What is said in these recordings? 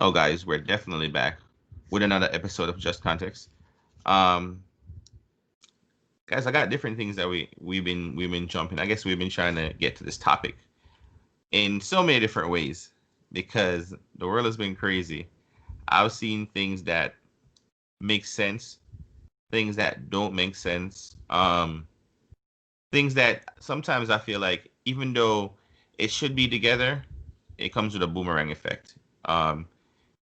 Oh, guys, we're definitely back with another episode of Just Context. Um, guys, I got different things that we've been jumping. I guess we've been trying to get to this topic in so many different ways because the world has been crazy. I've seen things that make sense, things that don't make sense, things that sometimes I feel like even though it should be together, it comes with a boomerang effect. Um,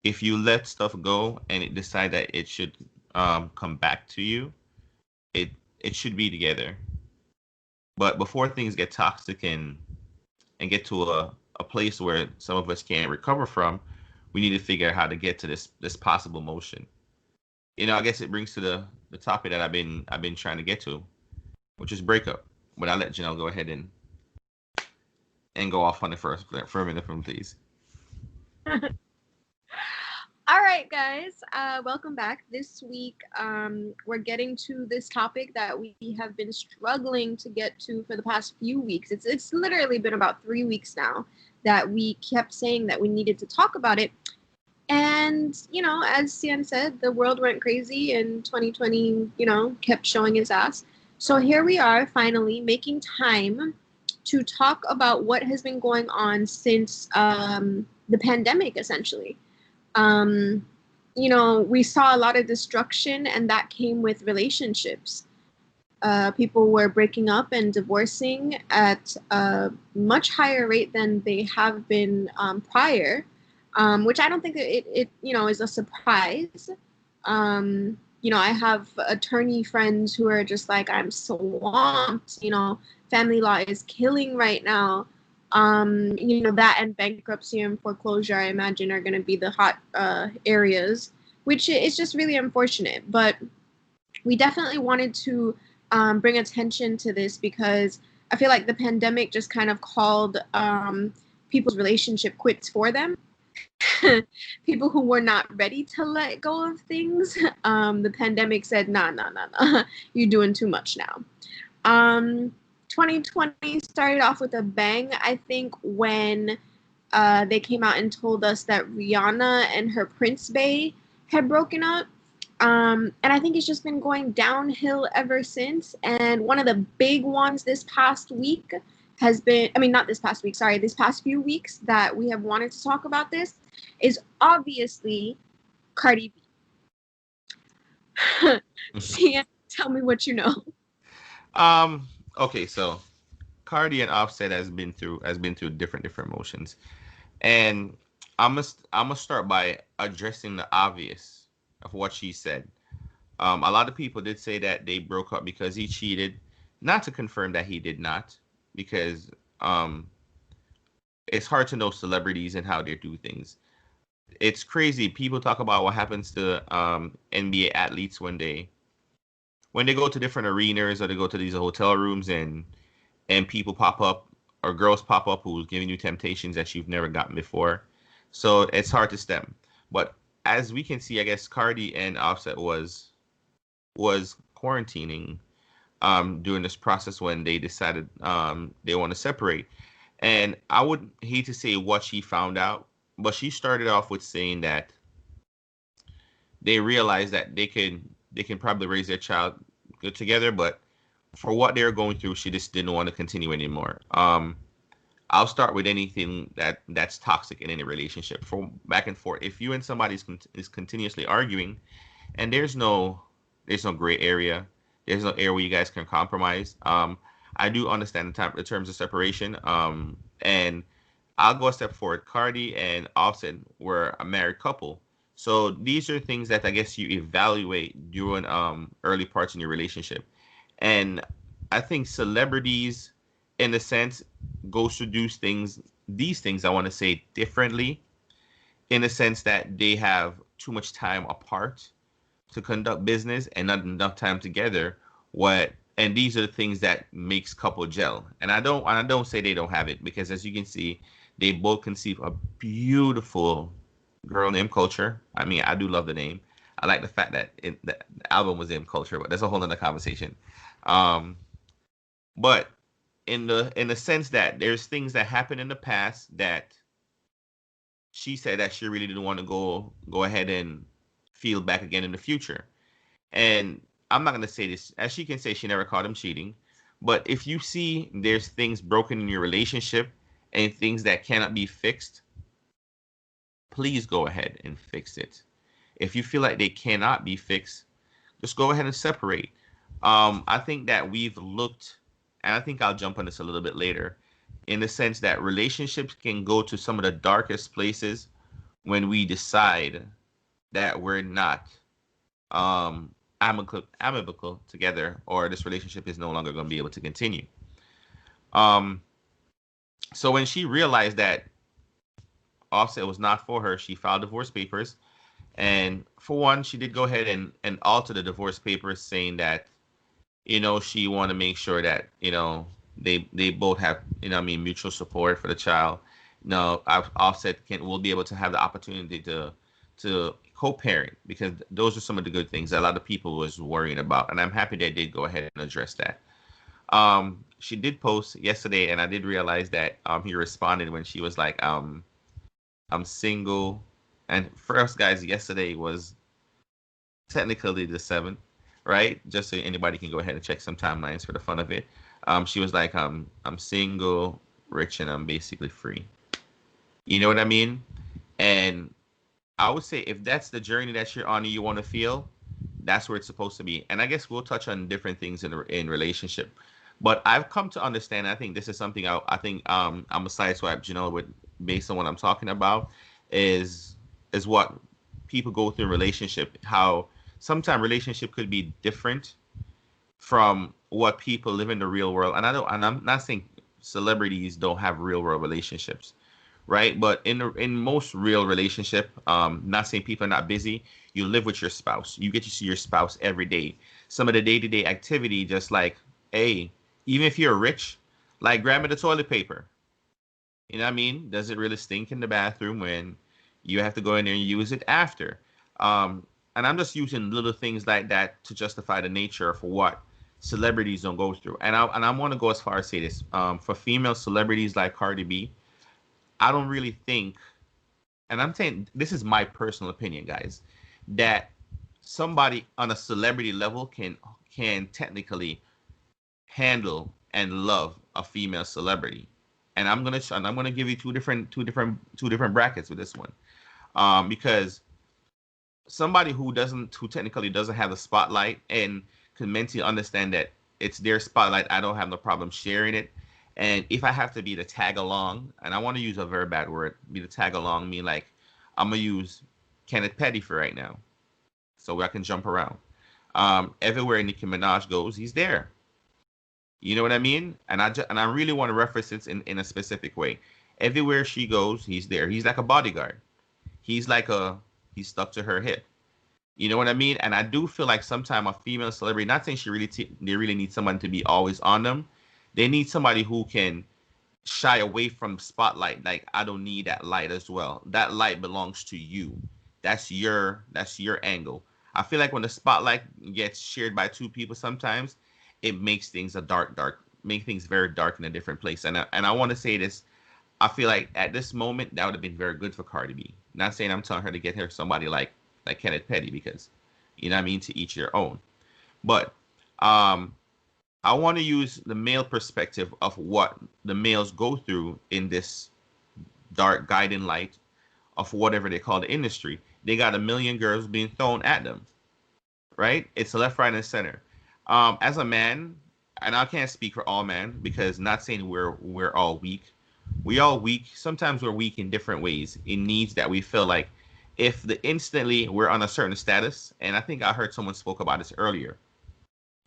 if you let stuff go and it decide that it should come back to you, it it should be together. But before things get toxic and get to a place where some of us can't recover from, we need to figure out how to get to this possible motion. I guess it brings to the topic that I've been trying to get to, which is breakup. But I'll let Janelle go ahead and go off on it first for a minute, please. All right, guys. Welcome back. This week, we're getting to this topic that we have been struggling to get to for the past few weeks. It's literally been about 3 weeks now that we kept saying that we needed to talk about it. And as Cian said, the world went crazy, and 2020, kept showing its ass. So here we are, finally making time to talk about what has been going on since the pandemic, essentially. um, we saw a lot of destruction, and that came with relationships. People were breaking up and divorcing at a much higher rate than they have been prior, which I don't think it is a surprise. I have attorney friends who are just like, I'm swamped. Family law is killing right now. That and bankruptcy and foreclosure, I imagine, are going to be the hot areas, which is just really unfortunate. But we definitely wanted to bring attention to this because I feel like the pandemic just kind of called people's relationship quits for them. People who were not ready to let go of things. The pandemic said, nah, nah, nah, nah, you're doing too much now. Um, 2020 started off with a bang, I think, when they came out and told us that Rihanna and her Prince Bay had broken up. And I think it's just been going downhill ever since. And one of the big ones this past week has been, I mean, not this past week, sorry, this past few weeks that we have wanted to talk about this is obviously Cardi B. Sian, tell me what you know. Um. Okay, so Cardi and Offset has been through different motions. And I'm gonna start by addressing the obvious of what she said. A lot of people did say that they broke up because he cheated. Not to confirm that he did not, because um, it's hard to know celebrities and how they do things. It's crazy. People talk about what happens to NBA athletes when they go to different arenas or they go to these hotel rooms and people pop up or girls pop up who's giving you temptations that you've never gotten before. So it's hard to stem. But as we can see, I guess Cardi and Offset was quarantining during this process when they decided they want to separate. And I would hate to say what she found out, but she started off with saying that they realized that they can probably raise their child good together, but for what they're going through, she just didn't want to continue anymore. I'll start with anything that's toxic in any relationship, from back and forth. If you and somebody is continuously arguing, and there's no gray area, there's no area where you guys can compromise. I do understand the terms of separation. And I'll go a step forward. Cardi and Offset were a married couple, so these are things that I guess you evaluate during early parts in your relationship. And I think celebrities, in a sense, goes to do these things I want to say differently, in a sense that they have too much time apart to conduct business and not enough time together. And these are the things that makes couple gel. And I don't say they don't have it, because as you can see, they both conceive a beautiful girl named Culture. I mean, I do love the name. I like the fact that the album was named Culture, but that's a whole other conversation. Um, but in the sense that there's things that happened in the past that she said that she really didn't want to go ahead and feel back again in the future. And I'm not gonna say this, as she can say she never caught him cheating, but if you see there's things broken in your relationship and things that cannot be fixed, please go ahead and fix it. If you feel like they cannot be fixed, just go ahead and separate. I think that we've looked, and I think I'll jump on this a little bit later, in the sense that relationships can go to some of the darkest places when we decide that we're not amicable together, or this relationship is no longer going to be able to continue. Um, so when she realized that Offset was not for her, she filed divorce papers. And for one, she did go ahead and alter the divorce papers, saying that, she want to make sure that, they both have, mutual support for the child. Offset will be able to have the opportunity to co-parent, because those are some of the good things that a lot of people was worrying about, and I'm happy they did go ahead and address that. She did post yesterday, and I did realize that he responded when she was like, I'm single. And for us guys, yesterday was technically the 7th, right? Just so anybody can go ahead and check some timelines for the fun of it. She was like, I'm single, rich, and I'm basically free. You know what I mean? And I would say if that's the journey that you're on and you want to feel, that's where it's supposed to be. And I guess we'll touch on different things in relationship. But I've come to understand, I think this is something I think I'm a sideswipe Janelle with, based on what I'm talking about, is what people go through in relationship, how sometimes relationship could be different from what people live in the real world. And I'm not saying celebrities don't have real world relationships, right? But in most real relationship, not saying people are not busy. You live with your spouse. You get to see your spouse every day. Some of the day to day activity, just like, hey, even if you're rich, like grabbing the toilet paper. You know what I mean? Does it really stink in the bathroom when you have to go in there and use it after? And I'm just using little things like that to justify the nature of what celebrities don't go through. And I want to go as far as say this. For female celebrities like Cardi B, I don't really think, and I'm saying this is my personal opinion, guys, that somebody on a celebrity level can technically handle and love a female celebrity. And I'm gonna give you two different brackets with this one, because somebody who technically doesn't have the spotlight and can mentally understand that it's their spotlight, I don't have no problem sharing it. And if I have to be the tag along, and I want to use a very bad word, be the tag along, mean like I'm gonna use Kenneth Petty for right now, so I can jump around. Everywhere Nicki Minaj goes, he's there. You know what I mean? And I really want to reference it in a specific way. Everywhere she goes, he's there. He's like a bodyguard. He's like he's stuck to her hip. You know what I mean? And I do feel like sometimes a female celebrity, not saying they really need someone to be always on them. They need somebody who can shy away from spotlight. Like, I don't need that light as well. That light belongs to you. That's your angle. I feel like when the spotlight gets shared by two people, sometimes it makes things a make things very dark in a different place. And I want to say this. I feel like at this moment that would have been very good for Cardi B. Not saying I'm telling her to get her somebody like Kenneth Petty, because you know what I mean, to each their own. But I want to use the male perspective of what the males go through in this dark guiding light of whatever they call the industry. They got a million girls being thrown at them, right? It's left, right, and center. As a man, and I can't speak for all men, because not saying we're all weak. We all weak. Sometimes we're weak in different ways, in needs that we feel like if the instantly we're on a certain status, and I think I heard someone spoke about this earlier.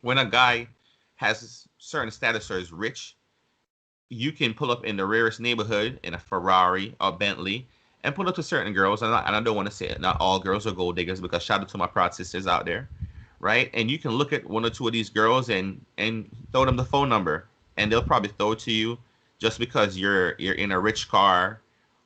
When a guy has a certain status or is rich, you can pull up in the rarest neighborhood in a Ferrari or Bentley and pull up to certain girls. And I don't want to say it, not all girls are gold diggers, because shout out to my proud sisters out there, right? And you can look at one or two of these girls and throw them the phone number, and they'll probably throw it to you just because you're in a rich car,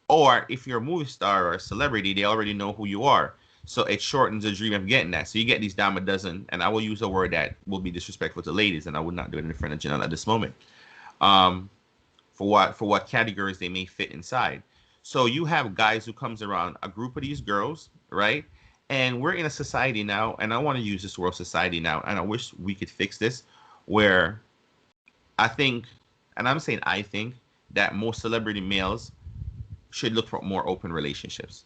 or if you're a movie star or a celebrity, they already know who you are. So it shortens the dream of getting that. So you get these dime a dozen, and I will use a word that will be disrespectful to ladies, and I would not do it in front of Janelle at this moment. Um, for what categories they may fit inside. So you have guys who comes around a group of these girls, right? And we're in a society now, and I want to use this word society now, and I wish we could fix this, where I think, and I'm saying I think that most celebrity males should look for more open relationships.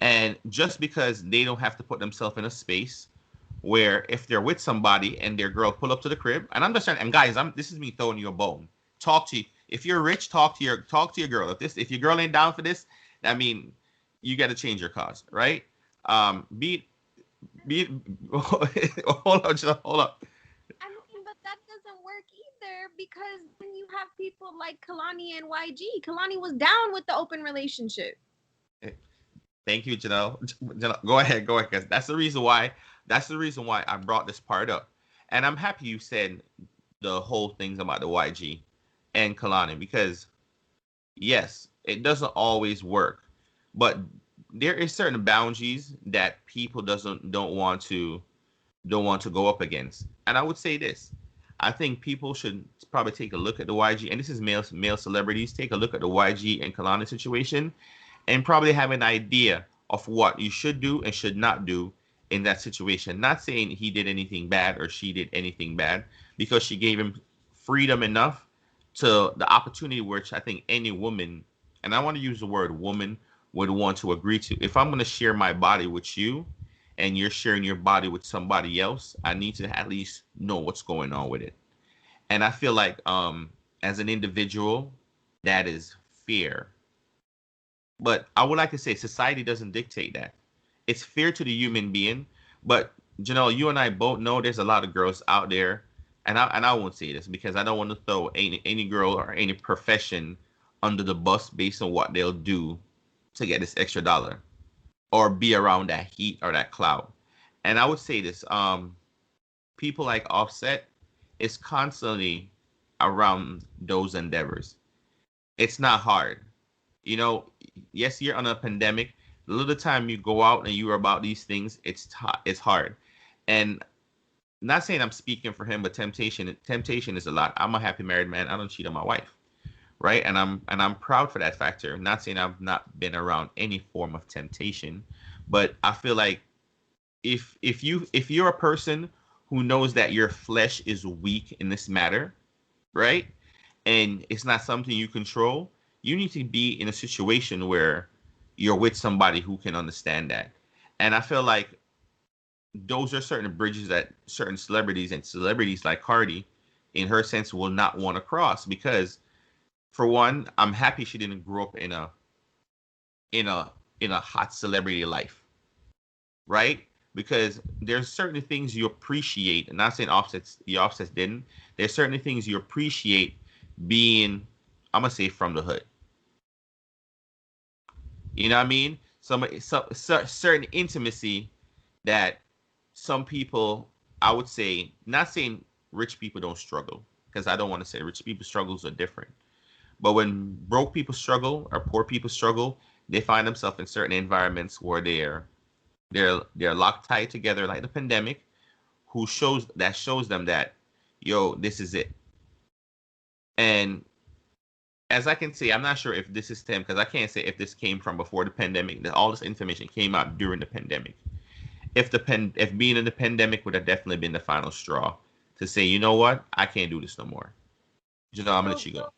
And just because they don't have to put themselves in a space where if they're with somebody and their girl pull up to the crib, and I'm just trying, and guys, this is me throwing you a bone. Talk to you. If you're rich, talk to your girl. If your girl ain't down for this, I mean, you got to change your cause, right? Be hold on, hold up. I mean, but that doesn't work either because then you have people like Kalani and YG. Kalani was down with the open relationship. Thank you, Janelle. Janelle, go ahead, because that's the reason why. That's the reason why I brought this part up, and I'm happy you said the whole things about the YG and Kalani because yes, it doesn't always work, but there is certain boundaries that people doesn't don't want to go up against. And I would say this: I think people should probably take a look at the YG, and this is male celebrities. Take a look at the YG and Kalani situation, and probably have an idea of what you should do and should not do in that situation. Not saying he did anything bad or she did anything bad, because she gave him freedom enough to the opportunity which I think any woman, and I want to use the word woman, would want to agree to. If I'm going to share my body with you and you're sharing your body with somebody else, I need to at least know what's going on with it. And I feel like as an individual, that is fair. But I would like to say society doesn't dictate that. It's fair to the human being. But Janelle, you and I both know there's a lot of girls out there, and I won't say this because I don't want to throw any girl or any profession under the bus based on what they'll do to get this extra dollar or be around that heat or that cloud. And I would say this: people like Offset is constantly around those endeavors. It's not hard. You know, yes, you're on a pandemic. The little time you go out and you're about these things, it's hard. And not saying I'm speaking for him, but temptation is a lot. I'm a happy married man. I don't cheat on my wife, right? And I'm proud for that factor. Not saying I've not been around any form of temptation, but I feel like if you're a person who knows that your flesh is weak in this matter, right? And it's not something you control, you need to be in a situation where you're with somebody who can understand that. And I feel like those are certain bridges that certain celebrities like Cardi, in her sense, will not want to cross because, for one, I'm happy she didn't grow up in a in a hot celebrity life, right? Because there's certain things you appreciate. And not saying the offsets didn't. There's certain things you appreciate being, I'm gonna say, from the hood. You know what I mean? Certain intimacy that some people, I would say, not saying rich people don't struggle, because I don't want to say rich people struggles are different. But when broke people struggle or poor people struggle, they find themselves in certain environments where they're locked tight together, like the pandemic, shows them that, yo, this is it. And as I can see, I'm not sure if this is Tim because I can't say if this came from before the pandemic. That all this information came out during the pandemic. If being in the pandemic would have definitely been the final straw to say, you know what, I can't do this no more. You know, I'm gonna So, let you go.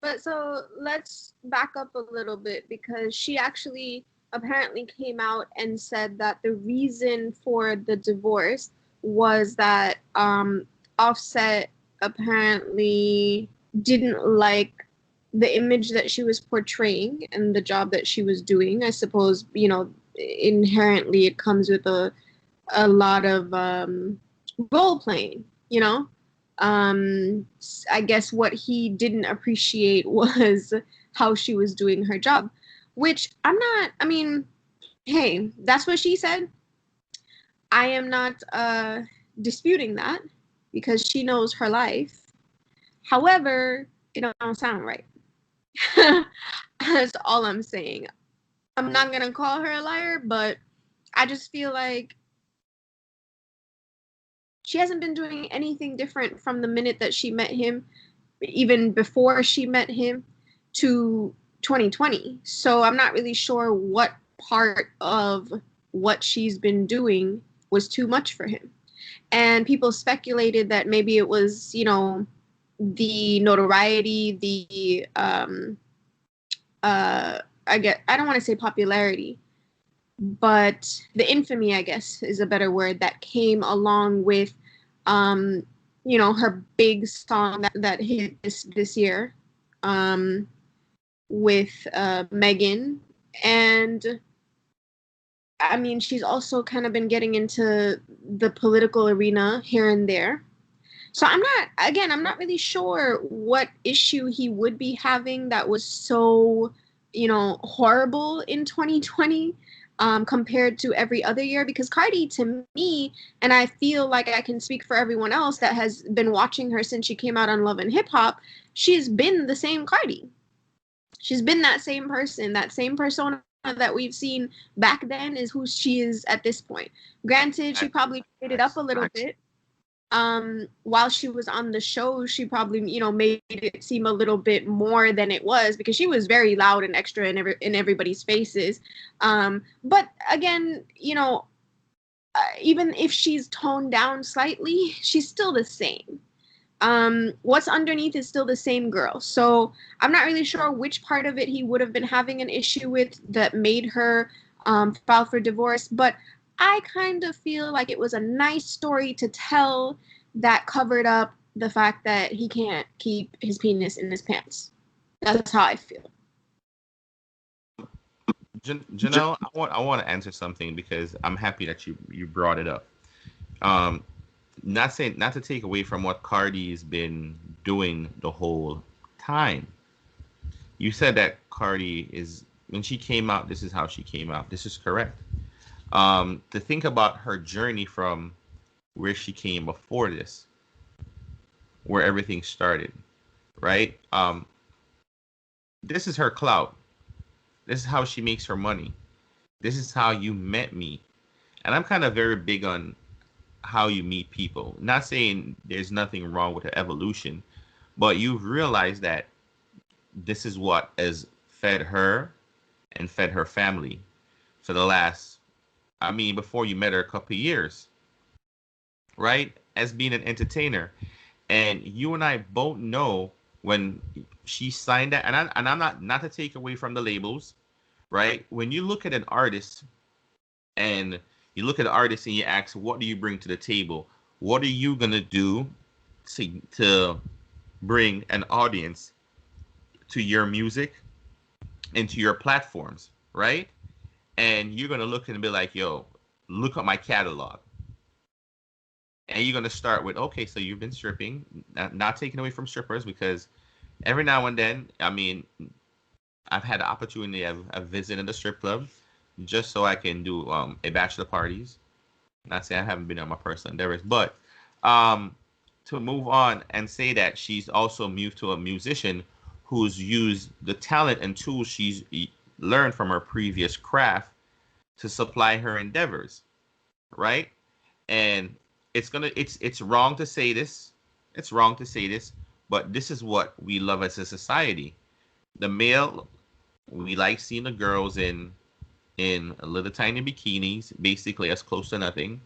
but so let's back up a little bit because she actually apparently came out and said that the reason for the divorce was that Offset apparently didn't like the image that she was portraying and the job that she was doing. I suppose, inherently it comes with a lot of role playing, I guess what he didn't appreciate was how she was doing her job, which I mean, hey, that's what she said. I am not disputing that because she knows her life. However, it don't sound right. That's all I'm saying. I'm not going to call her a liar, but I just feel like she hasn't been doing anything different from the minute that she met him, even before she met him, to 2020. So I'm not really sure what part of what she's been doing was too much for him. And people speculated that maybe it was, the notoriety, the I don't want to say popularity, but the infamy, I guess, is a better word, that came along with, um, her big song that hit this year, um, with Megan. And I mean, she's also kind of been getting into the political arena here and there. So I'm not really sure what issue he would be having that was so, horrible in 2020, compared to every other year. Because Cardi, to me, and I feel like I can speak for everyone else that has been watching her since she came out on Love and Hip Hop, she's been the same Cardi. She's been that same person, that same persona that we've seen back then is who she is at this point. Granted, she probably played it up a little bit. While she was on the show, she probably, made it seem a little bit more than it was, because she was very loud and extra in everybody's faces. But again, even if she's toned down slightly, she's still the same. What's underneath is still the same girl. So I'm not really sure which part of it he would have been having an issue with that made her file for divorce. But I kind of feel like it was a nice story to tell that covered up the fact that he can't keep his penis in his pants. That's how I feel. Janelle, I want to answer something because I'm happy that you brought it up. Um, not to take away from what Cardi's been doing the whole time. You said that Cardi is when she came out. This is how she came out. This is correct. To think about her journey from where she came before this, where everything started, right? This is her clout. This is how she makes her money. This is how you met me. And I'm kind of very big on how you meet people. Not saying there's nothing wrong with the evolution, but you've realized that this is what has fed her and fed her family for the last, I mean, before you met her a couple of years, right? As being an entertainer. And you and I both know when she signed that, and I'm not to take away from the labels, right? When you look at an artist and you look at the artist and you ask, what do you bring to the table? What are you gonna do to bring an audience to your music and to your platforms, right? And you're gonna look and be like, yo, look at my catalog. And you're gonna start with, okay, so you've been stripping, not taking away from strippers, because every now and then, I mean, I've had the opportunity of visiting the strip club just so I can do a bachelor parties. Not saying I haven't been on my personal endeavors, but um, to move on and say that she's also moved to a musician who's used the talent and tools she's learned from her previous craft to supply her endeavors, right? And it's wrong to say this. It's wrong to say this, but this is what we love as a society. The male, we like seeing the girls in little tiny bikinis, basically as close to nothing.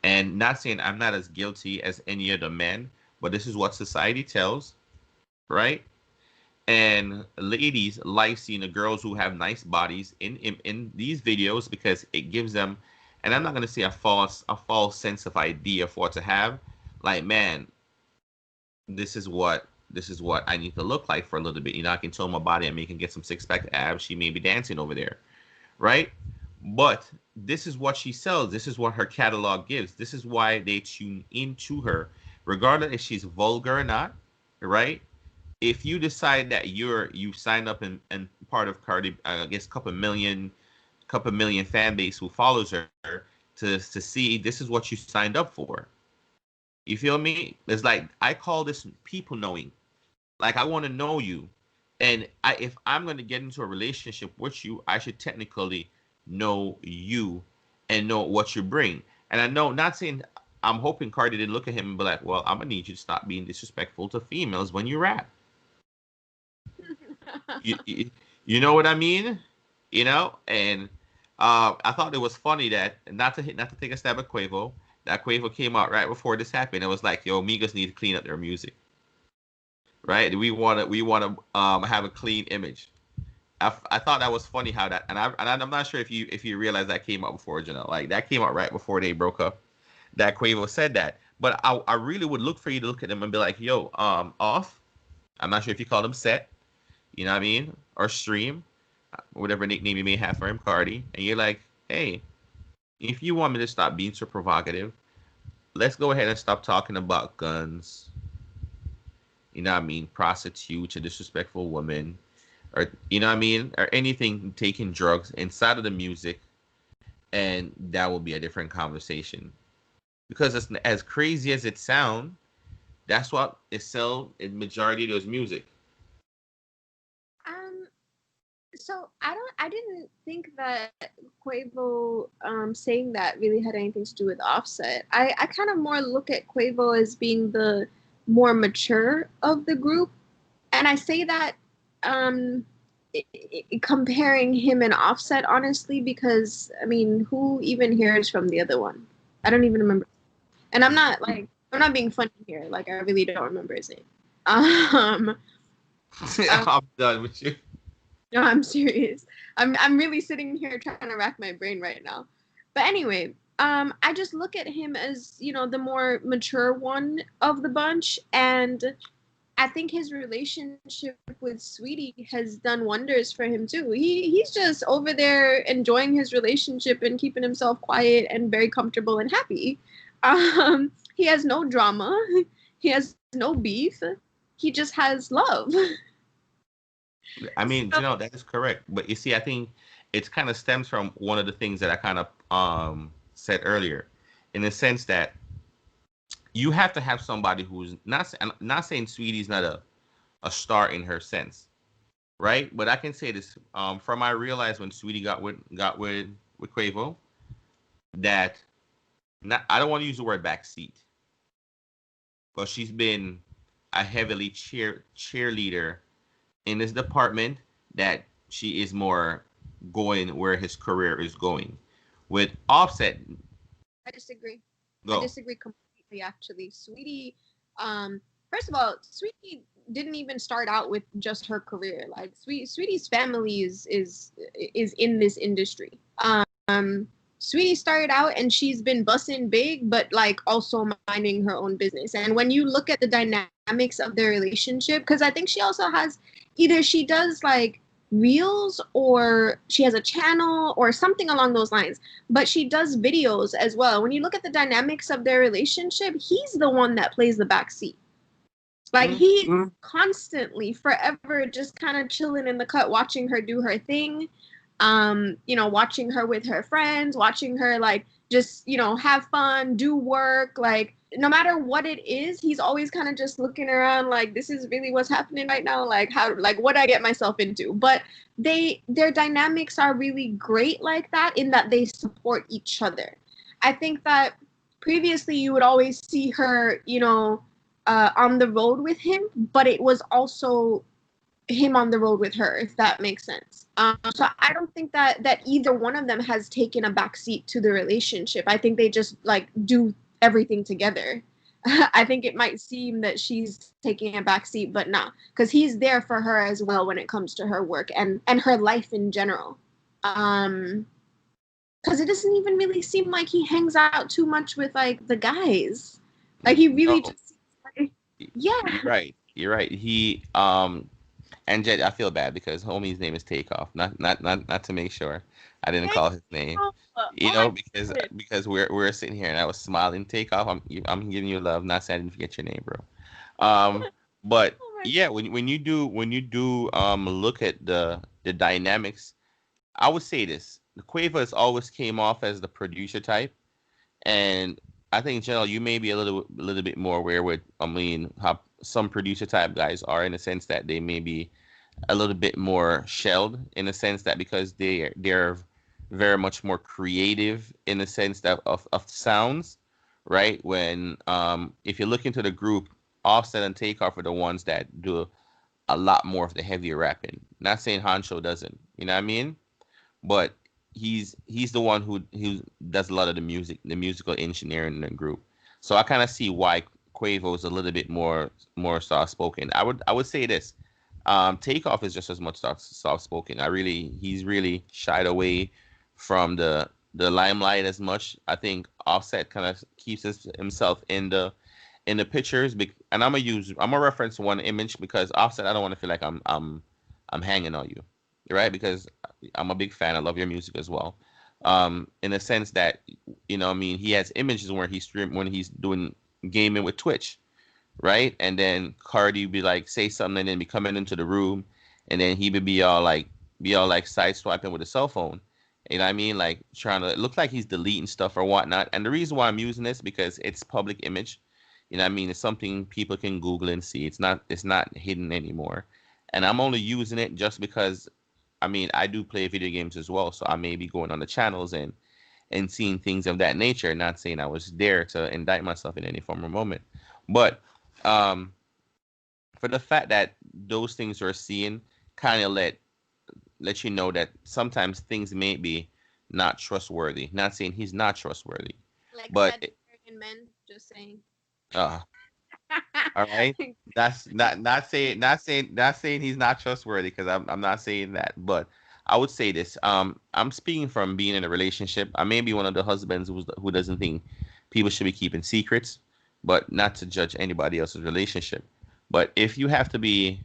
And not saying I'm not as guilty as any other men, but this is what society tells, right? And ladies like seeing the girls who have nice bodies in these videos because it gives them, and I'm not gonna say a false sense of idea for it to have, like, man, this is what I need to look like for a little bit. I can tone my body and make and get some six pack abs. She may be dancing over there, right? But this is what she sells. This is what her catalog gives. This is why they tune into her, regardless if she's vulgar or not, right? If you decide that you signed up and part of Cardi, I guess couple million fan base who follows her to see this is what you signed up for. You feel me? It's like I call this people knowing. Like I want to know you, and if I'm going to get into a relationship with you, I should technically know you and know what you bring. And I know, not saying I'm hoping Cardi didn't look at him and be like, "Well, I'm gonna need you to stop being disrespectful to females when you rap." You, you, You know what I mean? And I thought it was funny that not to take a stab at Quavo, that Quavo came out right before this happened. It was like, yo, Migos need to clean up their music, right? We want to have a clean image. I thought that was funny how that, and I'm not sure if you realize that came out before, like that came out right before they broke up. That Quavo said that, but I really would look for you to look at them and be like, yo, off. I'm not sure if you call them set, you know what I mean, or stream, whatever nickname you may have for him, Cardi, and you're like, hey, if you want me to stop being so provocative, let's go ahead and stop talking about guns, you know what I mean, prostitutes, a disrespectful woman, or you know what I mean, or anything taking drugs inside of the music, and that will be a different conversation. Because as crazy as it sounds, that's what is sell in majority of those music. Um, so I didn't think that Quavo saying that really had anything to do with Offset. I kind of more look at Quavo as being the more mature of the group, and I say that um comparing him and Offset honestly because I mean who even hears from the other one? I don't even remember. And I'm not being funny here. Like I really don't remember his name. Um, I'm done with you. no, I'm serious. I'm really sitting here trying to rack my brain right now. But anyway, I just look at him as, you know, the more mature one of the bunch, and I think his relationship with Sweetie has done wonders for him too. He's just over there enjoying his relationship and keeping himself quiet and very comfortable and happy. He has no drama. He has no beef. He just has love. I mean, So, that is correct. But you see, I think it kind of stems from one of the things that I kind of said earlier, in the sense that you have to have somebody who's not. I'm not saying Sweetie's not a star in her sense, right? But I can say this from I realized when Sweetie got with Quavo that not I don't want to use the word backseat, but she's been a heavily cheerleader in this department that she is more going where his career is going. With Offset, I disagree. I go. disagree completely. Actually, Sweetie. Um, First of all, Sweetie didn't even start out with just her career. Like Sweetie's family is in this industry. Sweetie started out and she's been bussing big, but like also minding her own business. And when you look at the dynamics of their relationship, because I think she also has either she does like reels or she has a channel or something along those lines, but she does videos as well. When you look at the dynamics of their relationship, he's the one that plays the back seat. Like he's constantly forever just kind of chilling in the cut watching her do her thing, you know, watching her with her friends, watching her like just, you know, have fun, do work, like no matter what it is, he's always kind of just looking around like this is really what's happening right now, like how like what I get myself into. But their dynamics are really great like that in that they support each other. I think that previously you would always see her, you know, on the road with him, but it was also him on the road with her, if that makes sense. So I don't think that either one of them has taken a backseat to the relationship. I think they just like do everything together. I think it might seem that she's taking a backseat, but not, because he's there for her as well when it comes to her work and her life in general. Because it doesn't even really seem like he hangs out too much with like the guys. Like he really No, just like, yeah. you're right. You're right. He and Jed, I feel bad because homie's name is Takeoff. Not to make sure I didn't call his name. Oh You my know, goodness. because we're sitting here and I was smiling. Takeoff. I'm giving you love. Not saying I didn't forget your name, bro. But Oh my yeah, when you do look at the dynamics, I would say this: the Quavo has always came off as the producer type, and I think in general you may be a little bit more aware with I mean how some producer type guys are in the sense that they may be a little bit more shelled in the sense that because they're very much more creative in the sense that of sounds, right? When if you look into the group, Offset and Takeoff are the ones that do a lot more of the heavier rapping. Not saying Hancho doesn't. You know what I mean? But he's the one who does a lot of the musical engineering in the group. So I kind of see why Quavo's a little bit more soft spoken. I would say this. Takeoff is just as much soft spoken. He's really shied away from the limelight as much. I think Offset kind of keeps himself in the pictures. And I'm gonna reference one image because Offset. I don't want to feel like I'm hanging on you, right? Because I'm a big fan. I love your music as well. In a sense that I mean, he has images where when he's doing gaming with Twitch, right? And then Cardi be like say something and then be coming into the room, and then he would be all like side swiping with a cell phone. You know what I mean? Like trying to look like he's deleting stuff or whatnot. And the reason why I'm using this because it's public image. You know what I mean? It's something people can Google and see. It's not hidden anymore. And I'm only using it just because I mean I do play video games as well. So I may be going on the channels and seeing things of that nature. Not saying I was there to indict myself in any form or moment. But um for the fact that those things are seen kind of let you know that sometimes things may be not trustworthy. Not saying he's not trustworthy, Like but Sagittarian men, just saying. uh, all right. That's not saying he's not trustworthy because I'm not saying that, but I would say this. I'm speaking from being in a relationship. I may be one of the husbands who doesn't think people should be keeping secrets, but not to judge anybody else's relationship. But if you have to be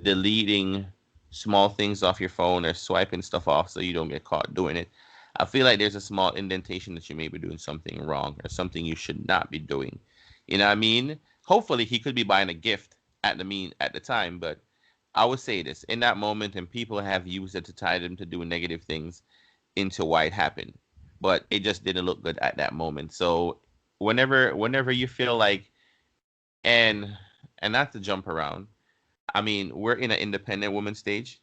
deleting small things off your phone or swiping stuff off so you don't get caught doing it, I feel like there's a small indentation that you may be doing something wrong or something you should not be doing. You know what I mean? Hopefully he could be buying a gift at the time, but I would say this in that moment, and people have used it to tie them to do negative things into why it happened, but it just didn't look good at that moment. So whenever you feel like and and not to jump around, I mean, we're in an independent woman stage,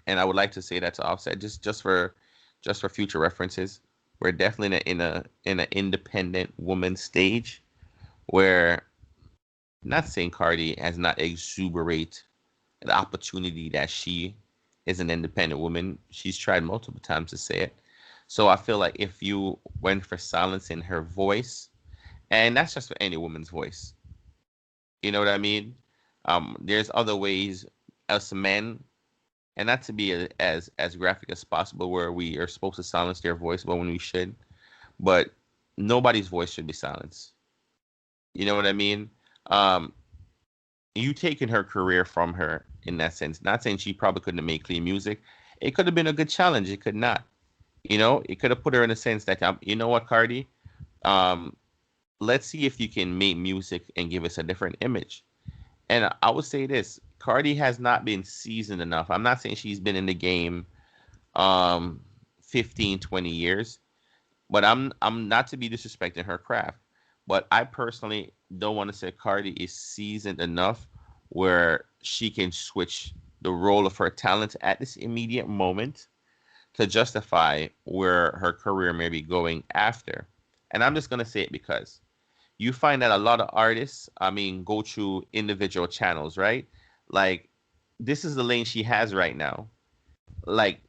and I would like to say that to Offset, just for future references. We're definitely in an independent woman stage where not saying Cardi has not exuberate the opportunity that she is an independent woman. She's tried multiple times to say it. So I feel like if you went for silence in her voice, and that's just for any woman's voice, you know what I mean? There's other ways us men, and not to be as graphic as possible, where we are supposed to silence their voice, but when we should. But nobody's voice should be silenced. You know what I mean? Um, you taking her career from her in that sense. Not saying she probably couldn't have made clean music. It could have been a good challenge. It could not. It could have put her in a sense that, you know what, Cardi, um, let's see if you can make music and give us a different image. And I would say this: Cardi has not been seasoned enough. I'm not saying she's been in the game um 15, 20 years, but I'm not to be disrespecting her craft. But I personally don't want to say Cardi is seasoned enough where she can switch the role of her talent at this immediate moment to justify where her career may be going after. And I'm just gonna say it because you find that a lot of artists, I mean, go through individual channels, right? Like this is the lane she has right now. Like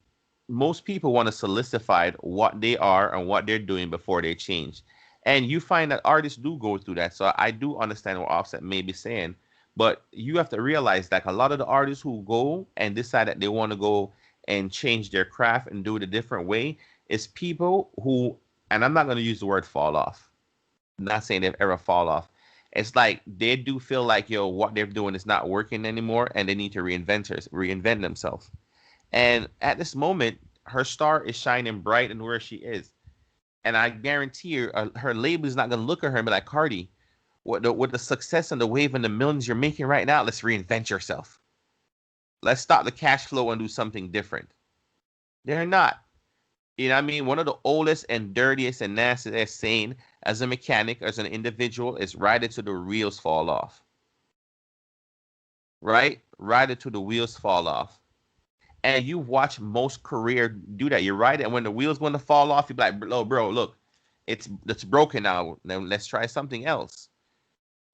most people want to solidify what they are and what they're doing before they change. And you find that artists do go through that. So I do understand what Offset may be saying, but you have to realize that a lot of the artists who go and decide that they want to go and change their craft and do it a different way is people who, and I'm not going to use the word fall off. I'm not saying they've ever fall off. It's like they do feel like, what they're doing is not working anymore and they need to reinvent themselves. And at this moment, her star is shining bright in where she is. And I guarantee you, her label is not going to look at her and be like, Cardi, with the success and the wave and the millions you're making right now, let's reinvent yourself. Let's stop the cash flow and do something different. They're not. You know what I mean? One of the oldest and dirtiest and nastiest saying as a mechanic, as an individual, is ride it till the wheels fall off. Right? Ride it till the wheels fall off. And you watch most career do that. You're right. And when the wheel's going to fall off, you're like, bro, look, it's broken now. Now let's try something else.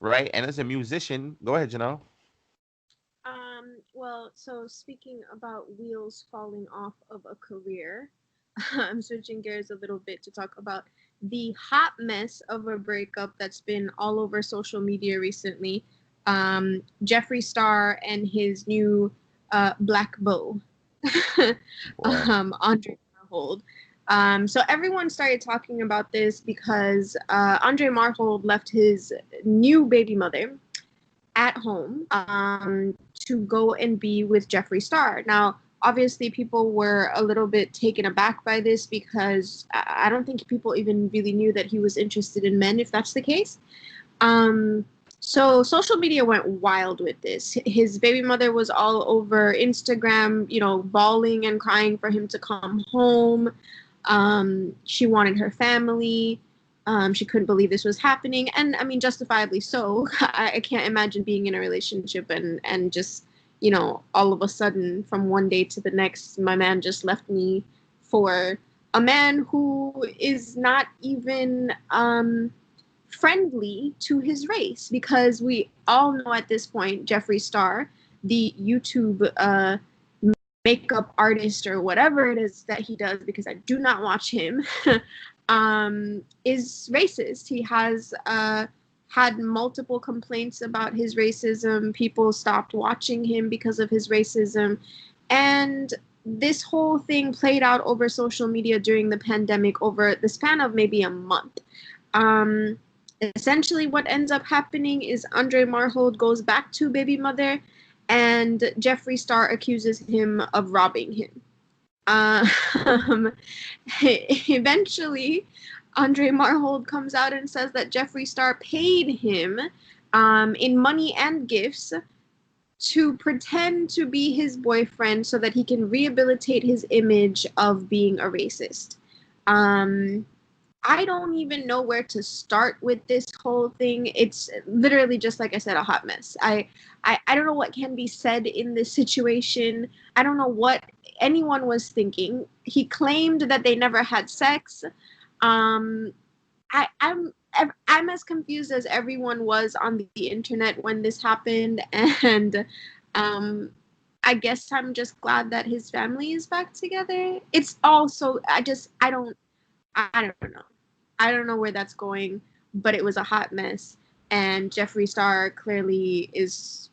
Right. And as a musician, go ahead, Well, so speaking about wheels falling off of a career, I'm switching gears a little bit to talk about the hot mess of a breakup that's been all over social media recently. Jeffree Star and his new black beau, Boy. Andre Marhold. So everyone started talking about this because Andre Marhold left his new baby mother at home to go and be with Jeffree Star. Now, obviously, people were a little bit taken aback by this because I don't think people even really knew that he was interested in men, if that's the case. Um, so social media went wild with this. His baby mother was all over Instagram, bawling and crying for him to come home. She wanted her family. She couldn't believe this was happening, and I mean, justifiably so. I can't imagine being in a relationship and just all of a sudden from one day to the next, my man just left me for a man who is not even friendly to his race, because we all know at this point Jeffree Star, the YouTube makeup artist or whatever it is that he does, because I do not watch him, is racist. He has had multiple complaints about his racism. People stopped watching him because of his racism. And this whole thing played out over social media during the pandemic over the span of maybe a month. Essentially, what ends up happening is Andre Marhold goes back to baby mother, and Jeffree Star accuses him of robbing him. Um, Eventually, Andre Marhold comes out and says that Jeffree Star paid him in money and gifts to pretend to be his boyfriend so that he can rehabilitate his image of being a racist. Um, I don't even know where to start with this whole thing. It's literally just like I said, a hot mess. I don't know what can be said in this situation. I don't know what anyone was thinking. He claimed that they never had sex. Um, I'm as confused as everyone was on the internet when this happened, and um, I guess I'm just glad that his family is back together. It's also I don't know. I don't know where that's going, but it was a hot mess. And Jeffree Star clearly is,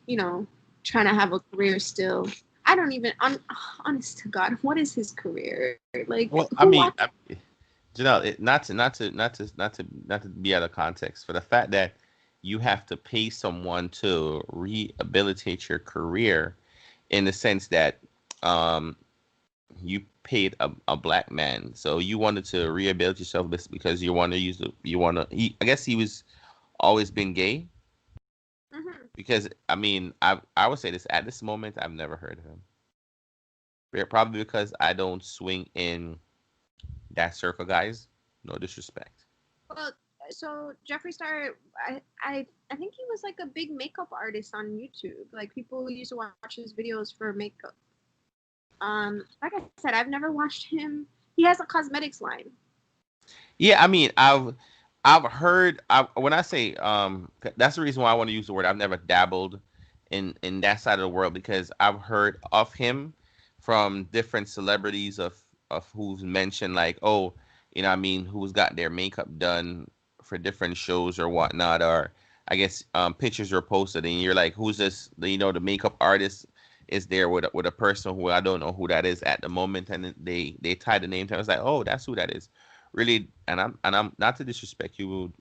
trying to have a career still. I don't even, honest to God, what is his career? Like, Well, who watches? Janelle, not to be out of context, for the fact that you have to pay someone to rehabilitate your career, in the sense that um you paid a black man, so you wanted to rehabilitate yourself because you want to I guess he was always been gay. Mm-hmm. Because I mean, I would say this at this moment, I've never heard of him. Probably because I don't swing in that circle, guys. No disrespect. Well, so Jeffree Star, I think he was like a big makeup artist on YouTube. Like people used to watch his videos for makeup. Like I said, I've never watched him. He has a cosmetics line. Yeah, I mean, I've heard, when I say that's the reason why I want to use the word. I've never dabbled in that side of the world, because I've heard of him from different celebrities of who's mentioned, like, oh, I mean, who's got their makeup done for different shows or whatnot, or I guess pictures are posted and you're like, who's this? The makeup artist is there with a person who I don't know who that is at the moment, and then they tie the name to it. I was like, oh, that's who that is. Really, and I'm not to disrespect you,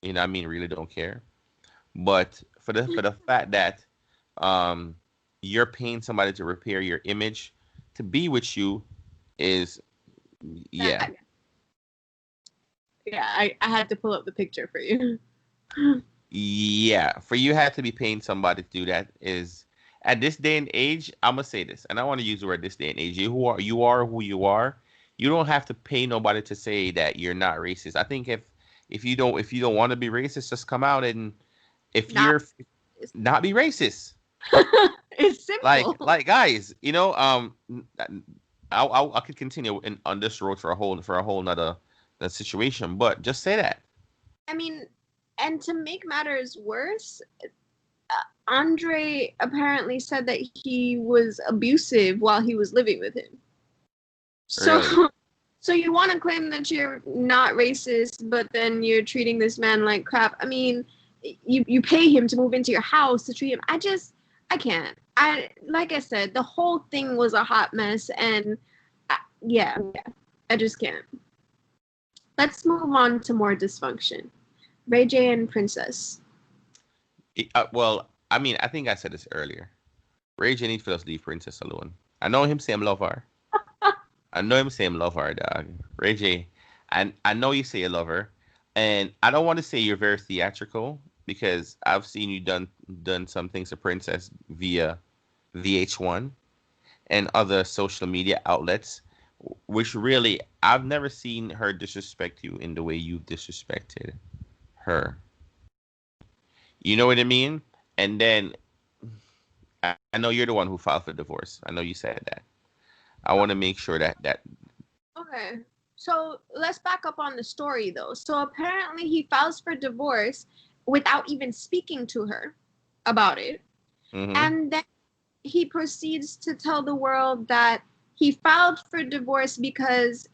I mean, really don't care. But for the fact that um you're paying somebody to repair your image to be with you is, yeah. That Yeah, I had to pull up the picture for you. Yeah, for you had to be paying somebody to do that is, at this day and age, I'm gonna say this, and I want to use the word this day and age. You are who you are. You don't have to pay nobody to say that you're not racist. I think if you don't want to be racist, just come out, and if Not you're not be racist, it's like simple. like guys, I could continue on this road for a whole nother situation, but just say that. I mean, and to make matters worse, Andre apparently said that he was abusive while he was living with him. So, Really? so you want to claim that you're not racist, but then you're treating this man like crap. I mean, you pay him to move into your house to treat him. I can't. Like I said, the whole thing was a hot mess, and yeah, I just can't. Let's move on to more dysfunction. Ray J and Princess. Well, I mean, I think I said this earlier. Ray J needs to just leave Princess alone. I know him say him love her. I know him say him love her, dog. Ray J, I know you say you love her, and I don't want to say you're very theatrical because I've seen you done some things to Princess via VH1 and other social media outlets, which really I've never seen her disrespect you in the way you've disrespected her. You know what I mean? And then I know you're the one who filed for divorce. I know you said that. I want to make sure that Okay. So let's back up on the story though. So apparently he files for divorce without even speaking to her about it. mm-hmm, And then he proceeds to tell the world that he filed for divorce because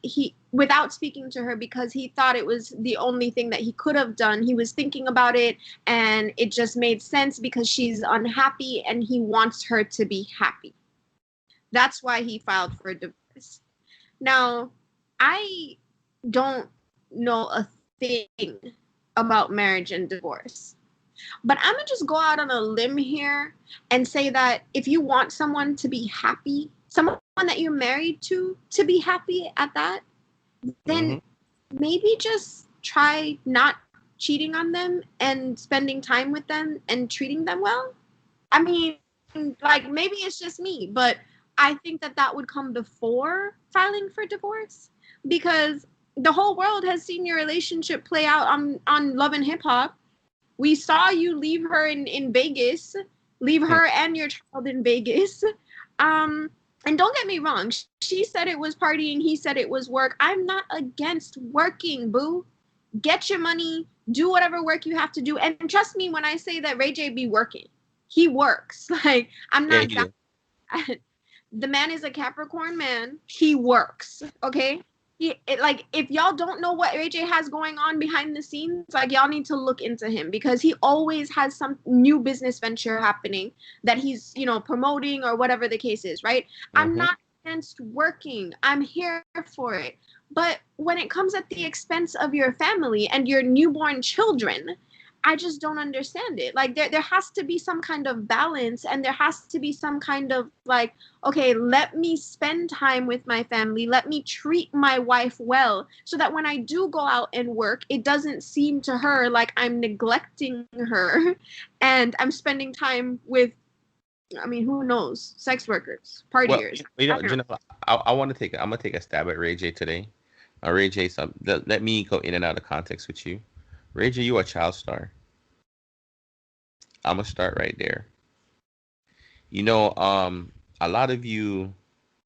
without speaking to her, because he thought it was the only thing that he could have done. He was thinking about it and it just made sense because she's unhappy and he wants her to be happy. That's why he filed for divorce. Now, I don't know a thing about marriage and divorce. But I'm gonna just go out on a limb here and say that if you want someone to be happy, someone that you're married to be happy at that, mm-hmm. then maybe just try not cheating on them and spending time with them and treating them well. I mean, like maybe it's just me, but I think that that would come before filing for divorce because the whole world has seen your relationship play out on Love and Hip Hop. We saw you leave her in Vegas, leave her and your child in Vegas. Um, and don't get me wrong, she said it was partying, he said it was work. I'm not against working, boo. Get your money, do whatever work you have to do. And trust me when I say that Ray J be working. He works. Like, I'm Yeah, not he did. the man is a Capricorn man. He works. Okay. Like if y'all don't know what Ray J has going on behind the scenes, like y'all need to look into him because he always has some new business venture happening that he's promoting or whatever the case is. Right. I'm Mm-hmm. not against working. I'm here for it. But when it comes at the expense of your family and your newborn children, I just don't understand it. Like there has to be some kind of balance and there has to be some kind of like, okay, let me spend time with my family. Let me treat my wife well so that when I do go out and work, it doesn't seem to her like I'm neglecting her and I'm spending time with, I mean, who knows, sex workers, Well, partiers. I don't know. I want to I'm gonna take a stab at Ray J today. Ray J, let me go in and out of context with you. Ray J, you a child star. I'm gonna start right there. You know, a lot of you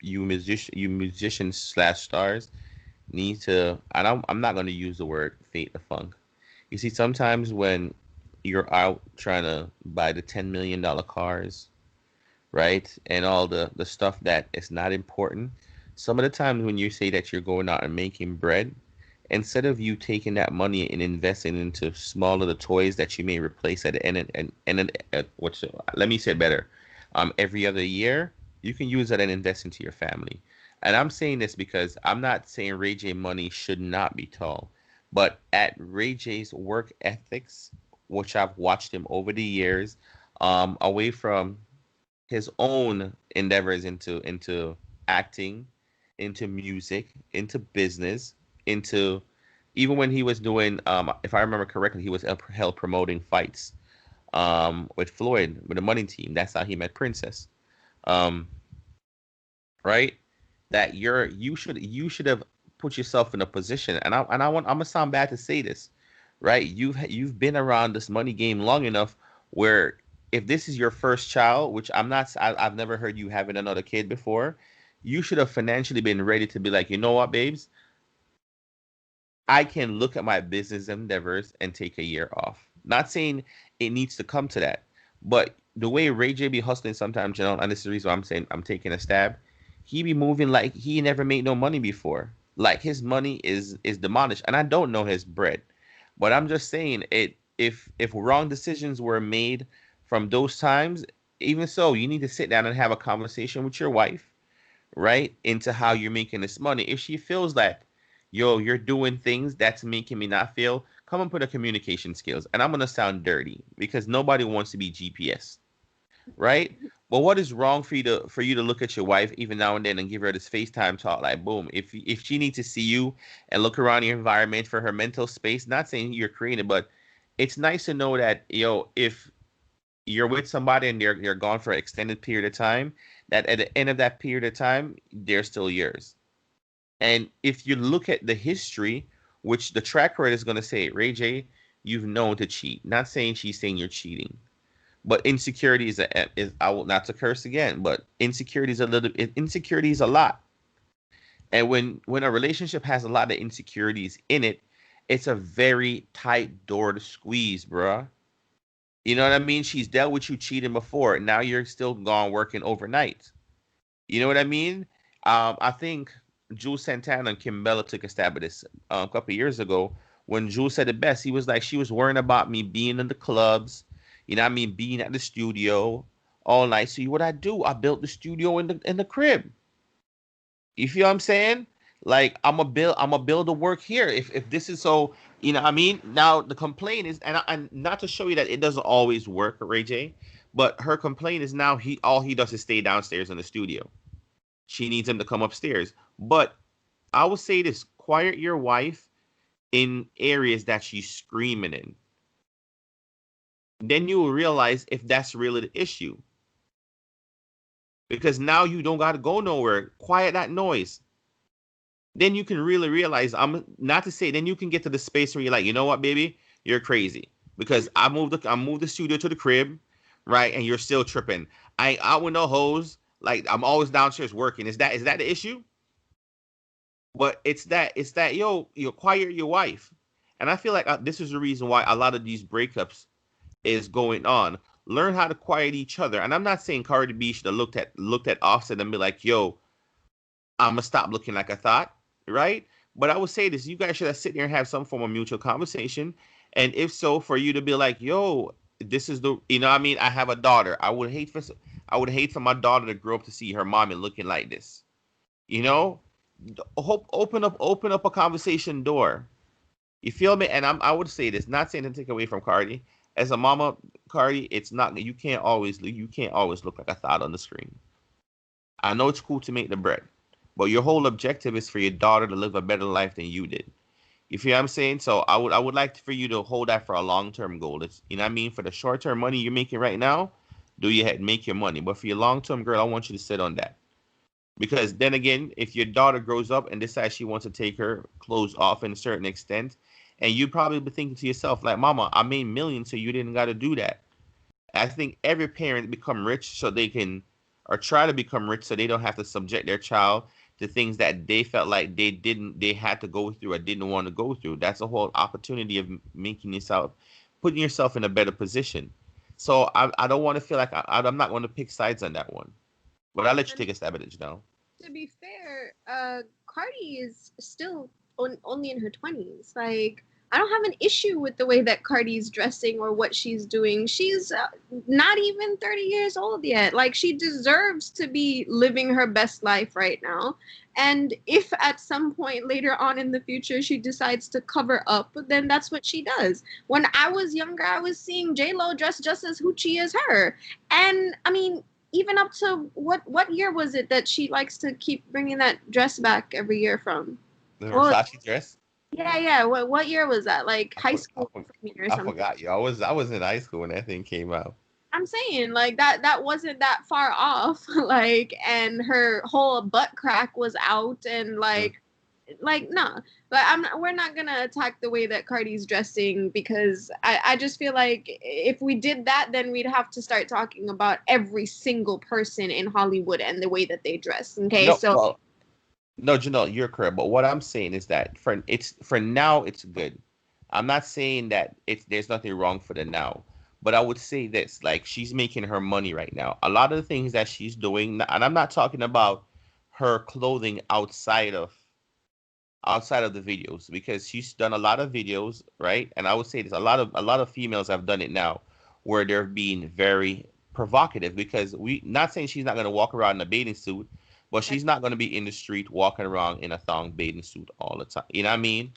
musicians slash stars need to, and I'm not gonna use the word fate the funk. You see, sometimes when you're out trying to buy the $10 million cars, right? And all the stuff that is not important. Some of the times when you say that you're going out and making bread, instead of you taking that money and investing into small little toys that you may replace at the end and what's let me say it better, every other year, you can use that and invest into your family. And I'm saying this because I'm not saying Ray J money should not be tall, but at Ray J's work ethics, which I've watched him over the years, away from his own endeavors into acting, into music, into business, into even when he was doing, if I remember correctly, he was held promoting fights with Floyd with the Money Team. That's how he met Princess, um, right? That you should have put yourself in a position, I'm gonna sound bad to say this, right? You've been around this money game long enough where if this is your first child, which I've never heard you having another kid before, you should have financially been ready to be like, you know what, babes, I can look at my business endeavors and take a year off. Not saying it needs to come to that, But the way Ray J be hustling sometimes, and this is the reason why I'm saying I'm taking a stab. He be moving like he never made no money before. Like his money is demolished, and I don't know his bread, but I'm just saying it. If wrong decisions were made from those times, even so, you need to sit down and have a conversation with your wife, right, into how you're making this money. If she feels that, yo, you're doing things that's making me not feel, come and put a communication skills. And I'm gonna sound dirty because nobody wants to be GPS, right? But what is wrong for you to look at your wife even now and then and give her this FaceTime talk? Like, boom, if she needs to see you and look around your environment for her mental space, not saying you're creating it, but it's nice to know that, if you're with somebody and they're gone for an extended period of time, that at the end of that period of time, they're still yours. And if you look at the history, which the track record is going to say, Ray J, you've known to cheat. Not saying she's saying you're cheating, but insecurity is I will not to curse again, but insecurity is a lot. And when a relationship has a lot of insecurities in it, it's a very tight door to squeeze, bruh. You know what I mean? She's dealt with you cheating before. Now you're still gone working overnight. You know what I mean? I think Jules Santana and Kim Bella took a stab at this a couple of years ago when Jules said it best. He was like, she was worrying about me being in the clubs, you know what I mean, being at the studio all night. So what I do, I built the studio in the crib. You feel what I'm saying? Like I'm a build a work here. If this is so, you know what I mean? Now the complaint is, and not to show you that it doesn't always work, Ray J, but her complaint is now he does is stay downstairs in the studio. She needs him to come upstairs. But I would say this: quiet your wife in areas that she's screaming in. Then you will realize if that's really the issue. Because now you don't got to go nowhere. Quiet that noise. Then you can really realize, I'm not to say, then you can get to the space where you're like, you know what, baby, you're crazy. Because I moved the studio to the crib, right? And you're still tripping. I ain't out with no hose. Like I'm always downstairs working. Is that the issue? But it's that yo, you quiet your wife, and I feel like this is the reason why a lot of these breakups is going on. Learn how to quiet each other, and I'm not saying Cardi B should have looked at Offset and be like, yo, I'm gonna stop looking like I thought, right? But I would say this: you guys should have sit there and have some form of mutual conversation, and if so, for you to be like, yo, this is the, you know, what I mean, I have a daughter. I would hate for my daughter to grow up to see her mommy looking like this, you know. Hope open up a conversation door. You feel me? And I would say this, not saying to take away from Cardi. As a mama, Cardi, it's not, you can't always look like a thought on the screen. I know it's cool to make the bread, but your whole objective is for your daughter to live a better life than you did. You feel what I'm saying? So I would like for you to hold that for a long term goal. It's, you know what I mean, for the short term money you're making right now, do your head, make your money. But for your long term girl, I want you to sit on that. Because then again, if your daughter grows up and decides she wants to take her clothes off in a certain extent, and you probably be thinking to yourself, like, Mama, I made millions, so you didn't got to do that. I think every parent become rich so they can, or try to become rich so they don't have to subject their child to things that they felt like they had to go through or didn't want to go through. That's a whole opportunity of putting yourself in a better position. So I don't want to feel like I'm not going to pick sides on that one. But I'll let you I take mean, a stab at it now. to be fair, Cardi is still only in her 20s. Like, I don't have an issue with the way that Cardi's dressing or what she's doing. She's not even 30 years old yet. Like, she deserves to be living her best life right now. And if at some point later on in the future she decides to cover up, then that's what she does. When I was younger, I was seeing J-Lo dressed just as hoochie as her. And I mean, even up to what year was it that she likes to keep bringing that dress back every year from? The Well, Versace dress. yeah. What year was that? Like I, high for, I, school for, for me or I something. forgot you. I was in high school when that thing came out. I'm saying like that wasn't that far off. Like, and her whole butt crack was out, and Mm. like nah. But we're not gonna attack the way that Cardi's dressing, because I just feel like if we did that, then we'd have to start talking about every single person in Hollywood and the way that they dress. Okay, No, so well, no, Janelle, you're correct. But what I'm saying is that for now it's good. I'm not saying that there's nothing wrong for the now. But I would say this, like she's making her money right now. A lot of the things that she's doing, and I'm not talking about her clothing outside of the videos, because she's done a lot of videos, right? And I would say this, a lot of females have done it now where they're being very provocative, because we not saying she's not going to walk around in a bathing suit, but she's not going to be in the street walking around in a thong bathing suit all the time. You know what I mean?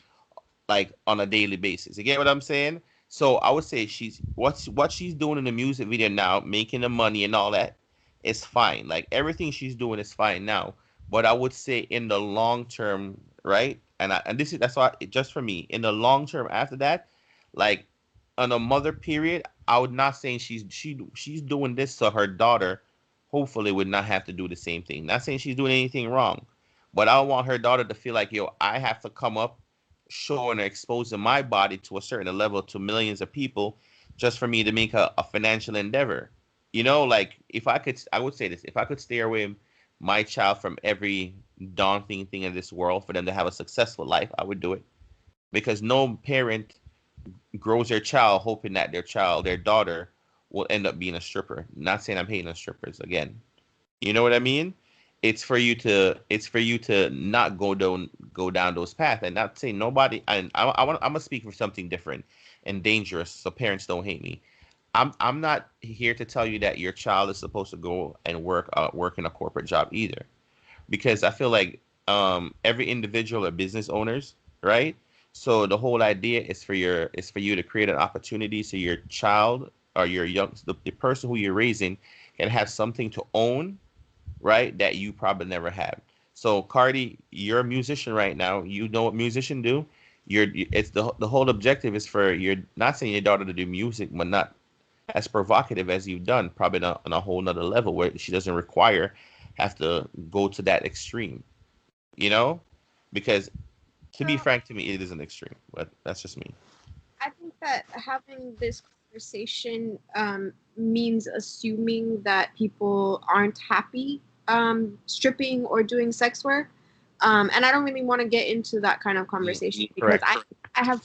Like on a daily basis. You get what I'm saying? So I would say what she's doing in the music video now, making the money and all that, is fine. Like everything she's doing is fine now. But I would say in the long term, right? And that's why, just for me, in the long term after that, like on a mother period, I would not saying she's doing this so her daughter hopefully would not have to do the same thing. Not saying she's doing anything wrong, but I want her daughter to feel like, yo, I have to come up showing or exposing my body to a certain level to millions of people just for me to make a financial endeavor. You know, like if I could, I would say this: if I could stay away my child from every daunting thing in this world for them to have a successful life, I would do it. Because no parent grows their child hoping that their daughter, will end up being a stripper. Not saying I'm hating on strippers again. You know what I mean? It's for you to not go down those paths, and not say nobody. And I'm gonna speak for something different and dangerous, so parents don't hate me. I'm not here to tell you that your child is supposed to go and work in a corporate job either, because I feel like every individual are business owners, right? So the whole idea is for you to create an opportunity so your child or the person who you're raising can have something to own, right? That you probably never had. So Cardi, you're a musician right now. You know what musicians do. It's the whole objective is for you're not saying your daughter to do music, but not as provocative as you've done, probably on a whole nother level where she doesn't have to go to that extreme, you know? Because to be So frank, to me, it is an extreme, but that's just me. I think that having this conversation means assuming that people aren't happy stripping or doing sex work. And I don't really want to get into that kind of conversation because Correct. I have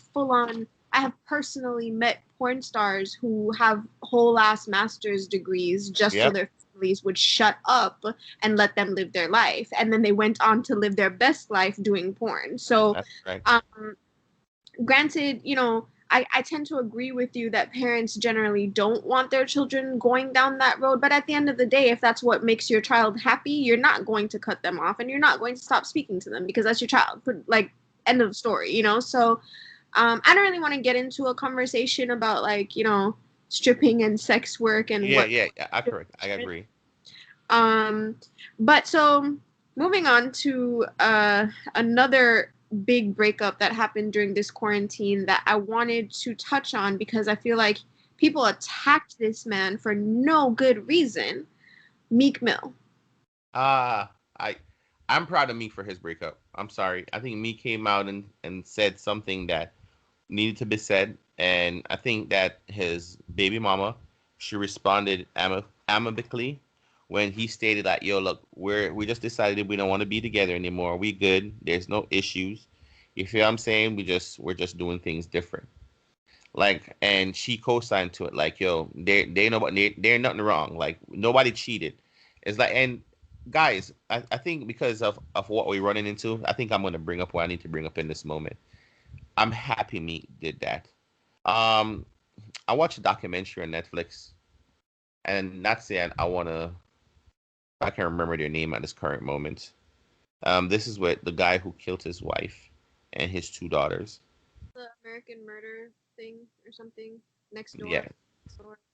I have personally met porn stars who have whole ass master's degrees just so Yep, their families would shut up and let them live their life. And then they went on to live their best life doing porn. So, that's right. um, granted, I tend to agree with you that parents generally don't want their children going down that road. But at the end of the day, if that's what makes your child happy, you're not going to cut them off and you're not going to stop speaking to them because that's your child. Like, end of story. So I don't really want to get into a conversation about, like, stripping and sex work and Yeah, what. yeah, yeah. I correct. I agree. Um, but so moving on to another big breakup that happened during this quarantine that I wanted to touch on because I feel like people attacked this man for no good reason. Meek Mill. Uh I I'm proud of me for his breakup. I'm sorry. I think me came out and said something that needed to be said, and I think that his baby mama, she responded amicably when he stated like, "Yo, look, we just decided we don't want to be together anymore. We good. There's no issues. You feel what I'm saying? We're just doing things different." Like, and she co-signed to it. Like, yo, they nobody they're nothing wrong. Like nobody cheated. It's like, and guys, I think because of what we're running into, I think I'm gonna bring up what I need to bring up in this moment. I'm happy Meek did that. Um, I watched a documentary on Netflix, and not saying I wanna, I can't remember their name at this current moment. This is what the guy who killed his wife and his two daughters. The American Murder thing or something next door. Yeah,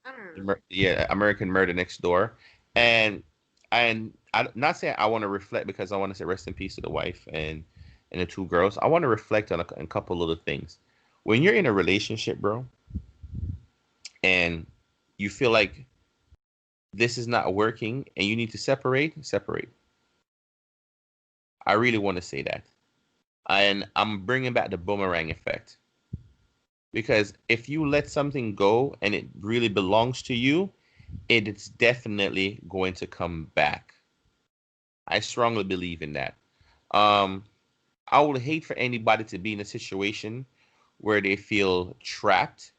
I don't know. yeah, American Murder Next Door, and I'm not saying I want to reflect because I want to say rest in peace to the wife and the two girls. I want to reflect on a couple of the things. When you're in a relationship, bro, and you feel like this is not working and you need to separate. I really want to say that, and I'm bringing back the boomerang effect, because if you let something go and it really belongs to you, it's definitely going to come back. I strongly believe in that. Um, I would hate for anybody to be in a situation where they feel trapped,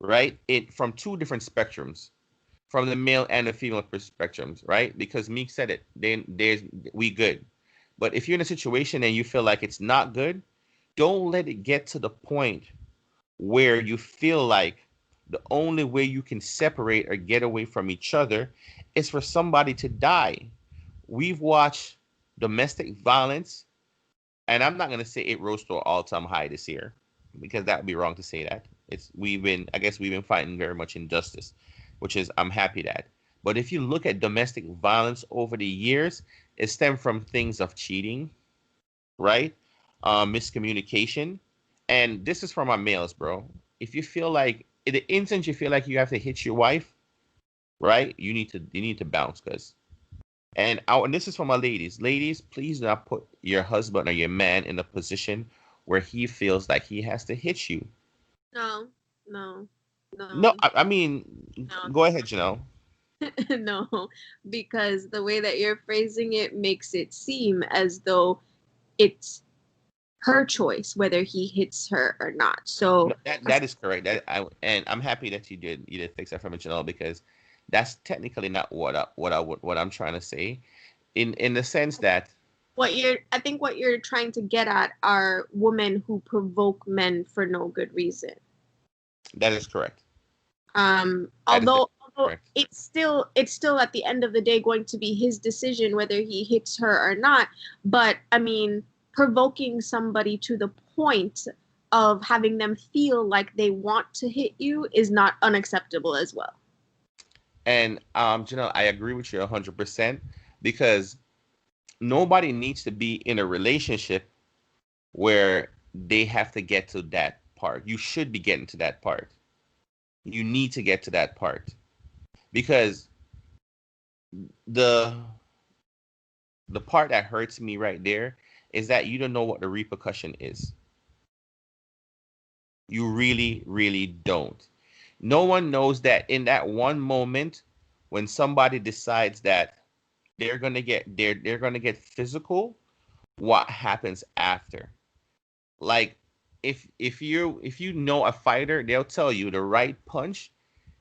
right? It from two different spectrums, from the male and the female spectrums, right? Because Meek said it. Then there's we good. But if you're in a situation and you feel like it's not good, don't let it get to the point where you feel like the only way you can separate or get away from each other is for somebody to die. We've watched domestic violence, and I'm not going to say it rose to an all-time high this year because that would be wrong to say that. I guess we've been fighting very much injustice, which is I'm happy that. But if you look at domestic violence over the years, it stemmed from things of cheating, right? Miscommunication. And this is for my males, bro. If you feel like in the instant you feel like you have to hit your wife, right? You need to bounce, cuz. And this is for my ladies. Ladies, please do not put your husband or your man in a position where he feels like he has to hit you. No, no, No, no, I mean, no, go ahead, Janelle. no, because the way that you're phrasing it makes it seem as though it's her choice whether he hits her or not. No, So, that is correct. And I'm happy that you did fix that for me, Janelle, because that's technically not what I'm trying to say. In the sense that I think what you're trying to get at are women who provoke men for no good reason. that is correct. That is Although correct. it's still at the end of the day going to be his decision whether he hits her or not. But I mean, provoking somebody to the point of having them feel like they want to hit you is not unacceptable as well. And Janelle, I agree with you 100% because nobody needs to be in a relationship where they have to get to that part. You should be getting to that part. You need to get to that part because the the part that hurts me right there is that you don't know what the repercussion is. You really, really don't. No one knows that in that one moment when somebody decides that they're gonna get physical, what happens after. Like if you know a fighter, they'll tell you the right punch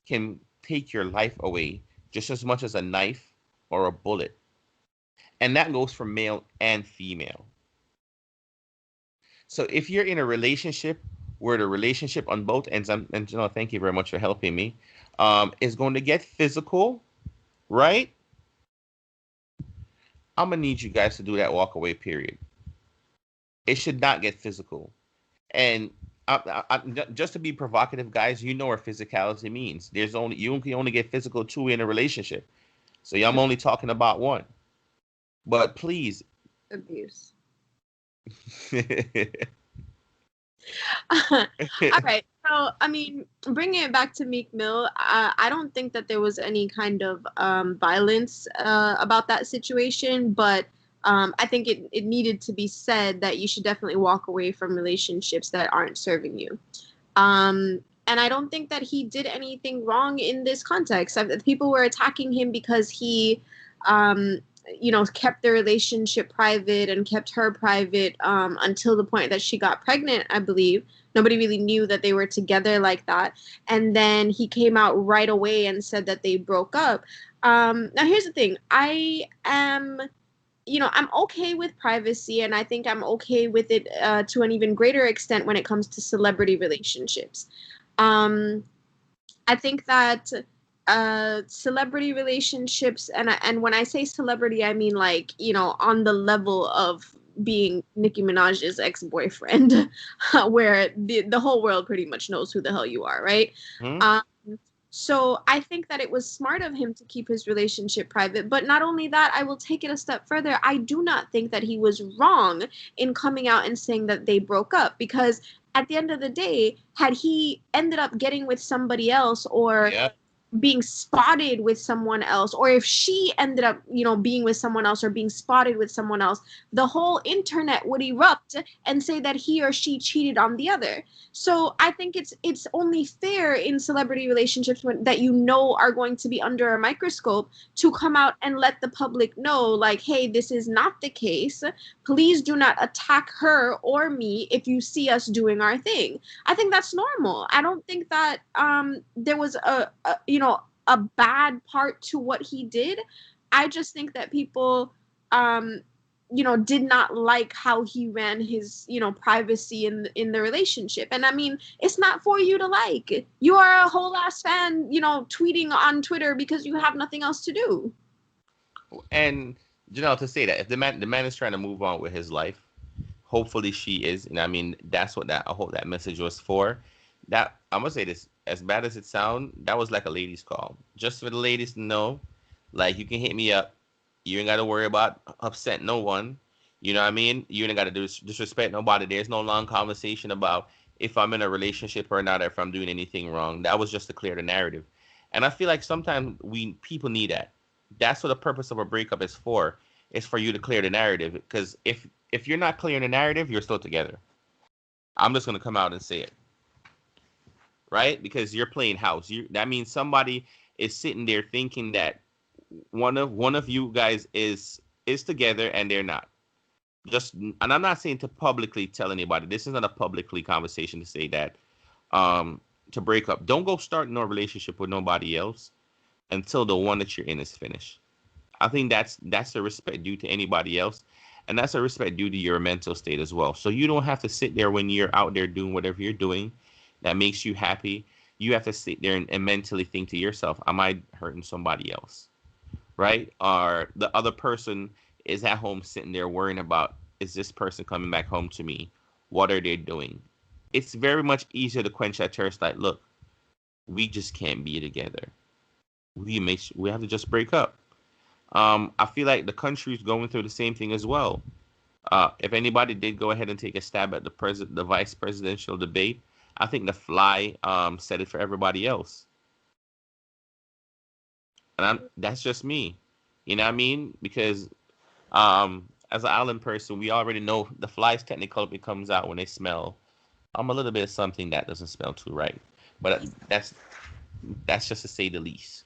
can take your life away just as much as a knife or a bullet. And that goes for male and female. So if you're in a relationship where the relationship on both ends, and thank you very much for helping me, is going to get physical, right? I'm gonna need you guys to do that walk away period. It should not get physical. And just to be provocative, guys, you know what physicality means. You can only get physical two in a relationship. So yeah, I'm only talking about one. But please, Abuse. All right. So, I mean, bringing it back to Meek Mill, I don't think that there was any kind of violence about that situation, but I think it needed to be said that you should definitely walk away from relationships that aren't serving you. And I don't think that he did anything wrong in this context. People were attacking him because he, um, kept the relationship private and kept her private until the point that she got pregnant, I believe. Nobody really knew that they were together like that. And then he came out right away and said that they broke up. Now, here's the thing. I'm okay with privacy, and I think I'm okay with it to an even greater extent when it comes to celebrity relationships. Um, I think that celebrity relationships, and when I say celebrity, I mean like on the level of being Nicki Minaj's ex-boyfriend, where the whole world pretty much knows who the hell you are, right? hmm? Um, so I think that it was smart of him to keep his relationship private. But not only that, I will take it a step further. I do not think that he was wrong in coming out and saying that they broke up, because at the end of the day, had he ended up getting with somebody else, or Yep. being spotted with someone else, or if she ended up, being with someone else or being spotted with someone else, the whole internet would erupt and say that he or she cheated on the other. So I think it's only fair in celebrity relationships that are going to be under a microscope to come out and let the public know, like, hey, this is not the case. Please do not attack her or me if you see us doing our thing. I think that's normal. I don't think that there was a bad part to what he did. I just think that people did not like how he ran his privacy in the relationship. And I mean, it's not for you to like. You are a whole ass fan, tweeting on Twitter because you have nothing else to do. And to say that if the man is trying to move on with his life, hopefully she is, and I mean that's what I hope that message was for. That I'm gonna say this, as bad as it sounds, that was like a ladies' call, just for the ladies to know, like you can hit me up, you ain't got to worry about upset no one. You know what I mean? You ain't got to disrespect nobody. There's no long conversation about if I'm in a relationship or not, or if I'm doing anything wrong. That was just to clear the narrative, and I feel like sometimes people need that. That's what the purpose of a breakup is for. Is for you to clear the narrative, because if you're not clearing the narrative, you're still together. I'm just gonna come out and say it, right? Because you're playing house. That means somebody is sitting there thinking that one of you guys is together and they're not. And I'm not saying to publicly tell anybody. This is not a publicly conversation to say that to break up. Don't go start no relationship with nobody else until the one that you're in is finished. I think that's a respect due to anybody else, and that's a respect due to your mental state as well. So you don't have to sit there when you're out there doing whatever you're doing that makes you happy. You have to sit there and mentally think to yourself, am I hurting somebody else? Right? Or the other person is at home sitting there worrying about, is this person coming back home to me? What are they doing? It's very much easier to quench that thirst. Like, look, we just can't be together. We have to just break up. I feel like the country is going through the same thing as well. If anybody did go ahead and take a stab at the vice presidential debate, I think the fly said it for everybody else, and that's just me. You know what I mean? Because as an island person, we already know the flies technically comes out when they smell a little bit of something that doesn't smell too right. But that's just to say the least.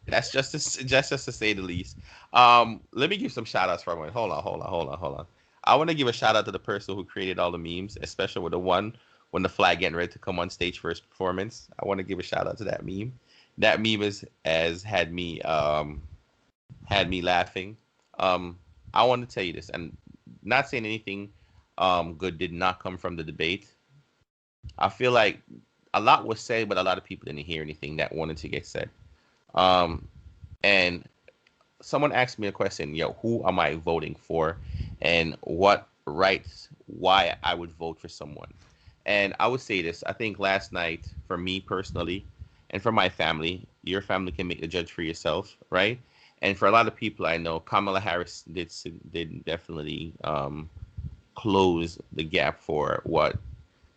That's just to say the least. Let me give some shout outs for everyone. Hold on. I want to give a shout out to the person who created all the memes, especially with the one when the flag getting ready to come on stage for his performance. I want to give a shout out to that meme. That meme has had me laughing. I want to tell you this, and not saying anything good did not come from the debate. I feel like a lot was said, but a lot of people didn't hear anything that wanted to get said. Um, and someone asked me a question, who am I voting for, and what rights, why I would vote for someone. And I would say this: I think last night, for me personally, and for my family, your family can make the judge for yourself, right? And for a lot of people I know, Kamala Harris did definitely close the gap for what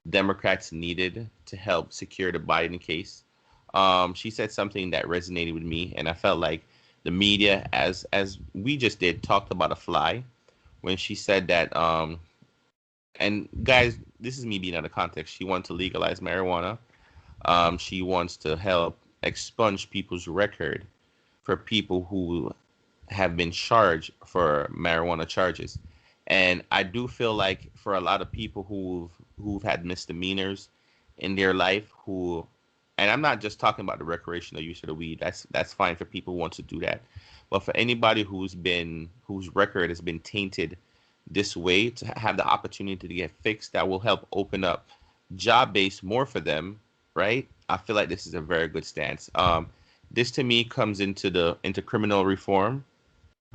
Democrats needed to help secure the Biden case. She said something that resonated with me, and I felt like the media, as we just did, talked about a fly when she said that. And guys, this is me being out of context. She wants to legalize marijuana. She wants to help expunge people's record for people who have been charged for marijuana charges. And I do feel like for a lot of people who've had misdemeanors in their life, and I'm not just talking about the recreational use of the weed. That's fine for people who want to do that. But for anybody whose record has been tainted this way, to have the opportunity to get fixed, that will help open up job base more for them, right? I feel like this is a very good stance. This to me comes into criminal reform,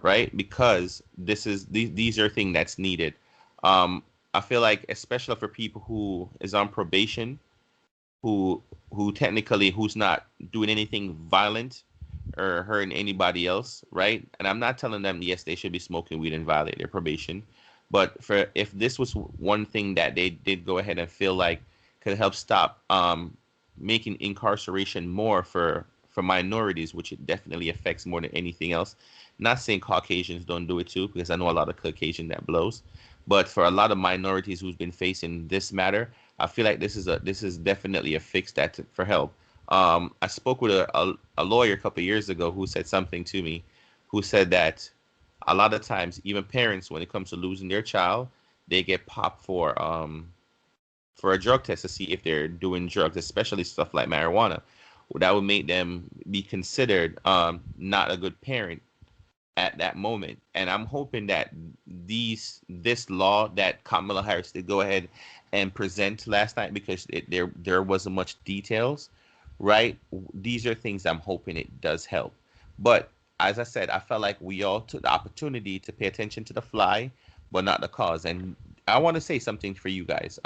right? Because these are things that's needed. I feel like especially for people who is on probation, who technically who's not doing anything violent or hurting anybody else, right? And I'm not telling them yes they should be smoking weed and violate their probation, but for if this was one thing that they did go ahead and feel like could help stop making incarceration more for minorities, which it definitely affects more than anything else. Not saying Caucasians don't do it too, because I know a lot of Caucasian that blows, but for a lot of minorities who's been facing this matter, I feel like this is definitely a fix that for help. I spoke with a lawyer a couple of years ago who said something to me, who said that a lot of times, even parents, when it comes to losing their child, they get popped for a drug test to see if they're doing drugs, especially stuff like marijuana. That would make them be considered not a good parent at that moment. And I'm hoping that this law that Kamala Harris did go ahead and present last night, because there wasn't much details, right? These are things I'm hoping it does help. But as I said, I felt like we all took the opportunity to pay attention to the fly, but not the cause. And I want to say something for you guys.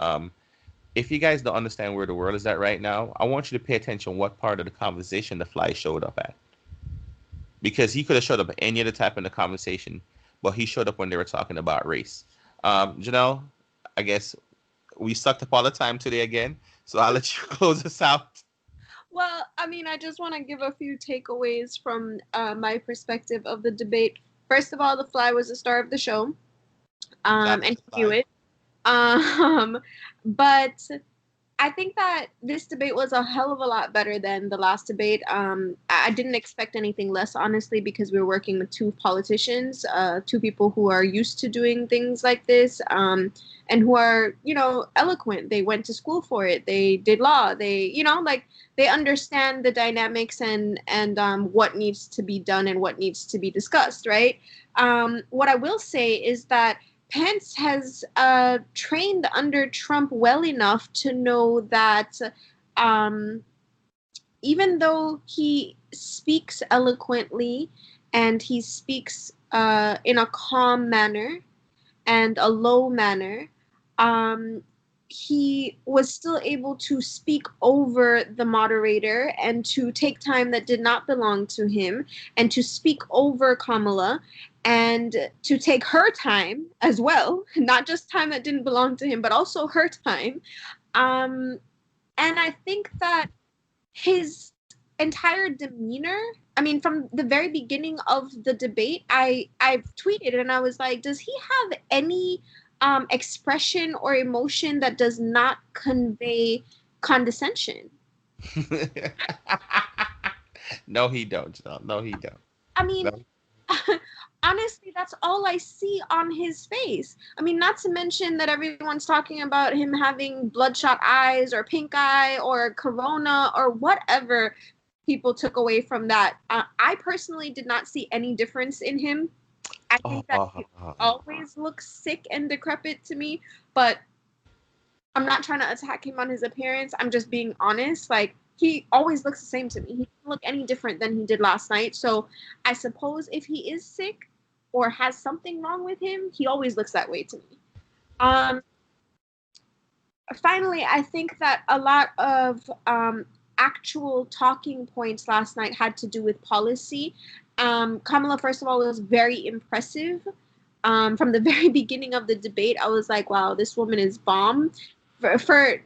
If you guys don't understand where the world is at right now, I want you to pay attention what part of the conversation the fly showed up at. Because he could have showed up at any other type in the conversation, but he showed up when they were talking about race. Janelle, I guess we sucked up all the time today again, so I'll let you close us out. Well, I mean, I just want to give a few takeaways from my perspective of the debate. First of all, the fly was the star of the show, Clap and the he knew fly. it. Um, but I think that this debate was a hell of a lot better than the last debate. I didn't expect anything less, honestly, because we were working with two politicians, two people who are used to doing things like this, and who are, eloquent. They went to school for it. They did law. They, like they understand the dynamics and what needs to be done and what needs to be discussed, right? What I will say is that Pence has trained under Trump well enough to know that um, even though he speaks eloquently and he speaks in a calm manner and a low manner, um, he was still able to speak over the moderator and to take time that did not belong to him and to speak over Kamala and to take her time as well, not just time that didn't belong to him, but also her time. Um, and I think that his entire demeanor, I mean, from the very beginning of the debate, I've tweeted and I was like, does he have any expression or emotion that does not convey condescension? No, he don't, Janelle. No, he don't. I mean, No. honestly, that's all I see on his face. I mean, not to mention that everyone's talking about him having bloodshot eyes or pink eye or corona or whatever people took away from that. I personally did not see any difference in him. I think that he Oh, always looks sick and decrepit to me, but I'm not trying to attack him on his appearance. I'm just being honest. Like, he always looks the same to me. He doesn't look any different than he did last night. So I suppose if he is sick or has something wrong with him, he always looks that way to me. Um, Finally, I think that a lot of actual talking points last night had to do with policy. Kamala, first of all, was very impressive. From the very beginning of the debate, I was like, wow, this woman is bomb. For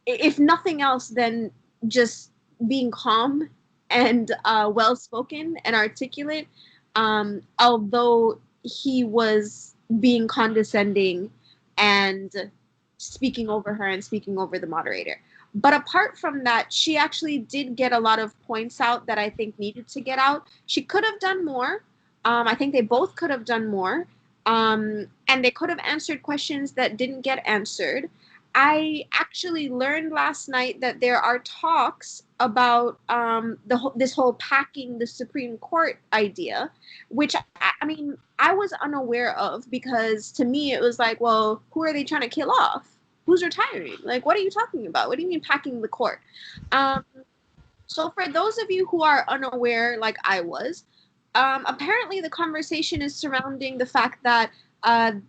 if nothing else, then just being calm and well spoken and articulate. Although he was being condescending and speaking over her and speaking over the moderator. But apart from that, she actually did get a lot of points out that I think needed to get out. She could have done more. I think they both could have done more. And they could have answered questions that didn't get answered. I actually learned last night that there are talks about this whole packing the Supreme Court idea, which I mean I was unaware of because to me it was like, well, who are they trying to kill off? Who's retiring? Like, what are you talking about? What do you mean packing the court? Um, so for those of you who are unaware, like I was, apparently the conversation is surrounding the fact that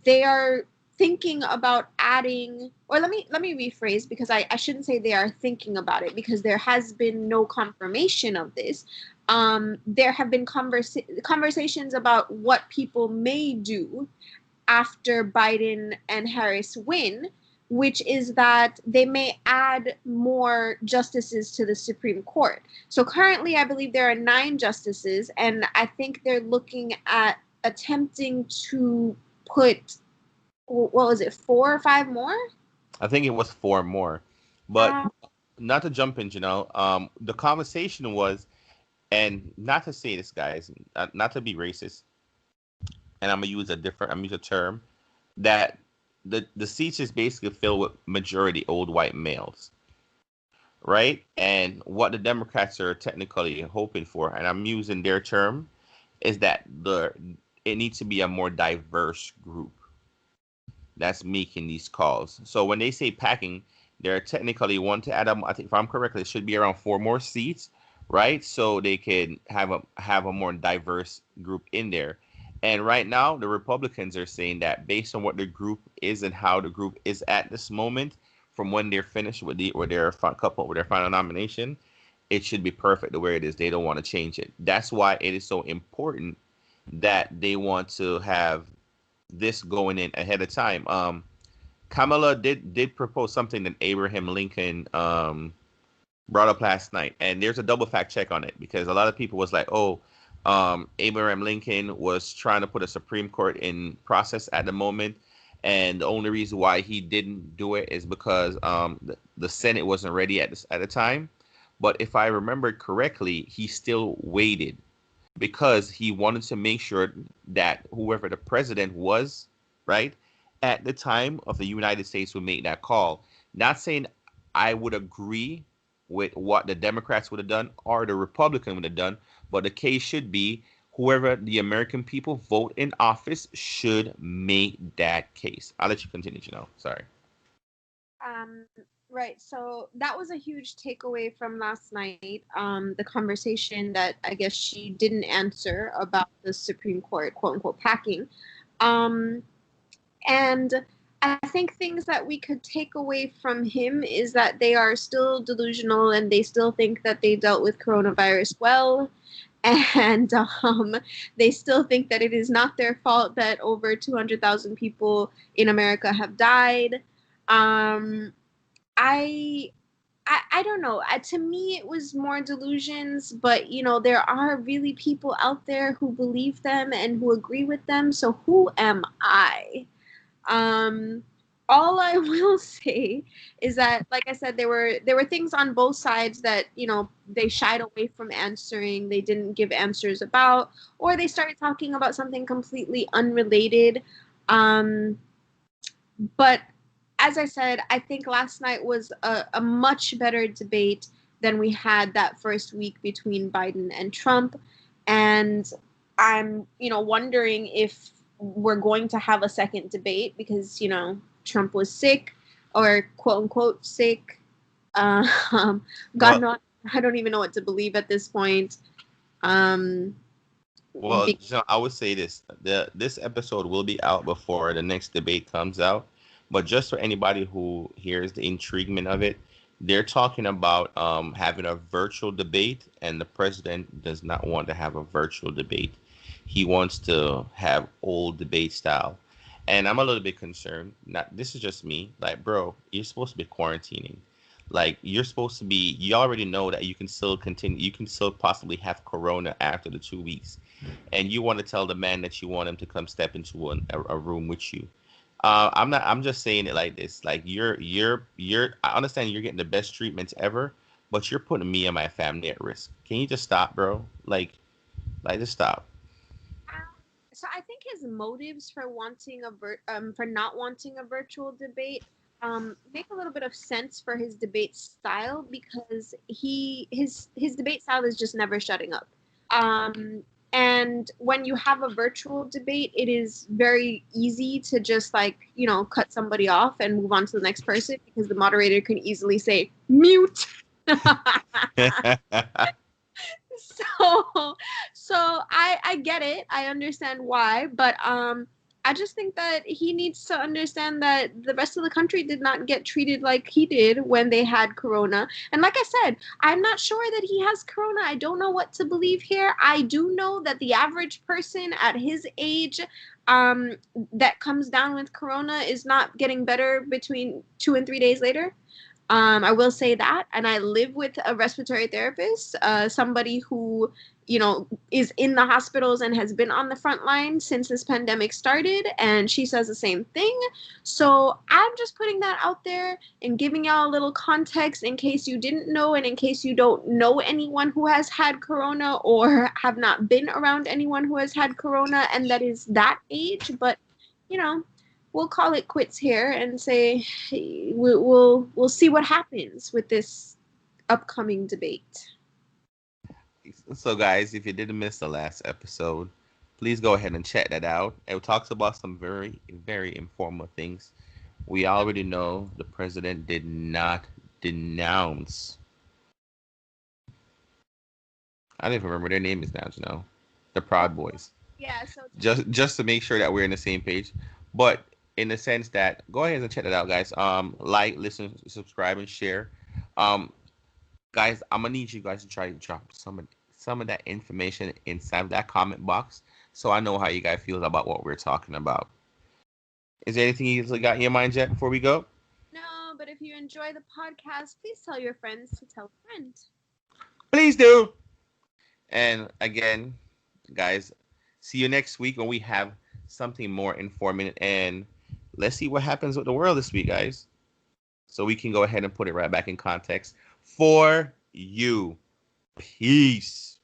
they are thinking about adding, or let me rephrase because I shouldn't say they are thinking about it because there has been no confirmation of this. There have been conversations about what people may do after Biden and Harris win. which is that they may add more justices to the Supreme Court. So currently, I believe there are 9 justices, and I think they're looking at attempting to put, what was it, 4 or 5 more? I think it was 4 more, but Uh, not to jump in, the conversation was, and not to say this, guys, not to be racist, and I'm gonna use a term that the seats is basically filled with majority old white males, right? And what the Democrats are technically hoping for, and I'm using their term, is that it needs to be a more diverse group that's making these calls. So when they say packing, they're technically want to add up. I think if I'm correct, it should be around 4 more seats, right? So they can have a more diverse group in there. And right now, the Republicans are saying that based on what the group is and how the group is at this moment, from when they're finished with their couple with their final nomination, it should be perfect the way it is. They don't want to change it. That's why it is so important that they want to have this going in ahead of time. Kamala did propose something that Abraham Lincoln brought up last night, and there's a double fact check on it because a lot of people was like, "Oh, Abraham Lincoln was trying to put a Supreme Court in process at the moment, and the only reason why he didn't do it is because the Senate wasn't ready at the time." But if I remember correctly, he still waited because he wanted to make sure that whoever the president was, right, at the time of the United States would make that call. Not saying I would agree with what the Democrats would have done or the Republican would have done, but the case should be whoever the American people vote in office should make that case. I'll let you continue, Sorry. Um, right. So that was a huge takeaway from last night. The conversation that I guess she didn't answer about the Supreme Court, quote unquote, packing. Um, and I think things that we could take away from him is that they are still delusional and they still think that they dealt with coronavirus well. And they still think that it is not their fault that over 200,000 people in America have died. Um, I I don't know. To me, it was more delusions, but there are really people out there who believe them and who agree with them. So who am I? Um, all I will say is that, like I said, there were things on both sides that they shied away from answering. They didn't give answers about, or they started talking about something completely unrelated. Um, but as I said, I think last night was a much better debate than we had that first week between Biden and Trump. And I'm, wondering if we're going to have a second debate because, Trump was sick or quote unquote sick. Um, God Well, knows, I don't even know what to believe at this point. Um, well, be- I would say this episode will be out before the next debate comes out. But just for anybody who hears the intriguement of it, they're talking about having a virtual debate, and the president does not want to have a virtual debate. He wants to have old debate style. And I'm a little bit concerned. Not this is just me. Like, bro, you're supposed to be quarantining. Like, you're supposed to be. You already know that you can still continue. You can still possibly have corona after the 2 weeks, and you want to tell the man that you want him to come step into a room with you. I'm not. I'm just saying it like this. Like, you're. I understand you're getting the best treatments ever, but you're putting me and my family at risk. Can you just stop, bro? Just stop. so I think his motives for for not wanting a virtual debate make a little bit of sense for his debate style because his debate style is just never shutting up. Um, and when you have a virtual debate, it is very easy to just cut somebody off and move on to the next person because the moderator can easily say mute. so so I get it. I understand why, but I just think that he needs to understand that the rest of the country did not get treated like he did when they had corona. And like I said, I'm not sure that he has corona. I don't know what to believe here. I do know that the average person at his age um, that comes down with corona is not getting better between 2 and 3 days later. I will say that, and I live with a respiratory therapist, somebody who, is in the hospitals and has been on the front line since this pandemic started, and she says the same thing. So I'm just putting that out there and giving y'all a little context in case you didn't know, and in case you don't know anyone who has had corona or have not been around anyone who has had corona and that is that age. But you know, we'll call it quits here and say we'll see what happens with this upcoming debate. So, guys, if you didn't miss the last episode, please go ahead and check that out. It talks about some very, very informal things. We already know the president did not denounce. I don't even remember their name is now. The Proud Boys. Yeah, so Just to make sure that we're in the same page, but in the sense that go ahead and check that out, guys. Like, listen, subscribe, and share. Um, guys, I'm gonna need you guys to try to drop some of that information inside of that comment box, so I know how you guys feel about what we're talking about. Is there anything you got in your mind, Jet, before we go? no, but if you enjoy the podcast, please tell your friends to tell a friend. Please do. And again, guys, see you next week when we have something more informative, and let's see what happens with the world this week, guys. So we can go ahead and put it right back in context for you. Peace.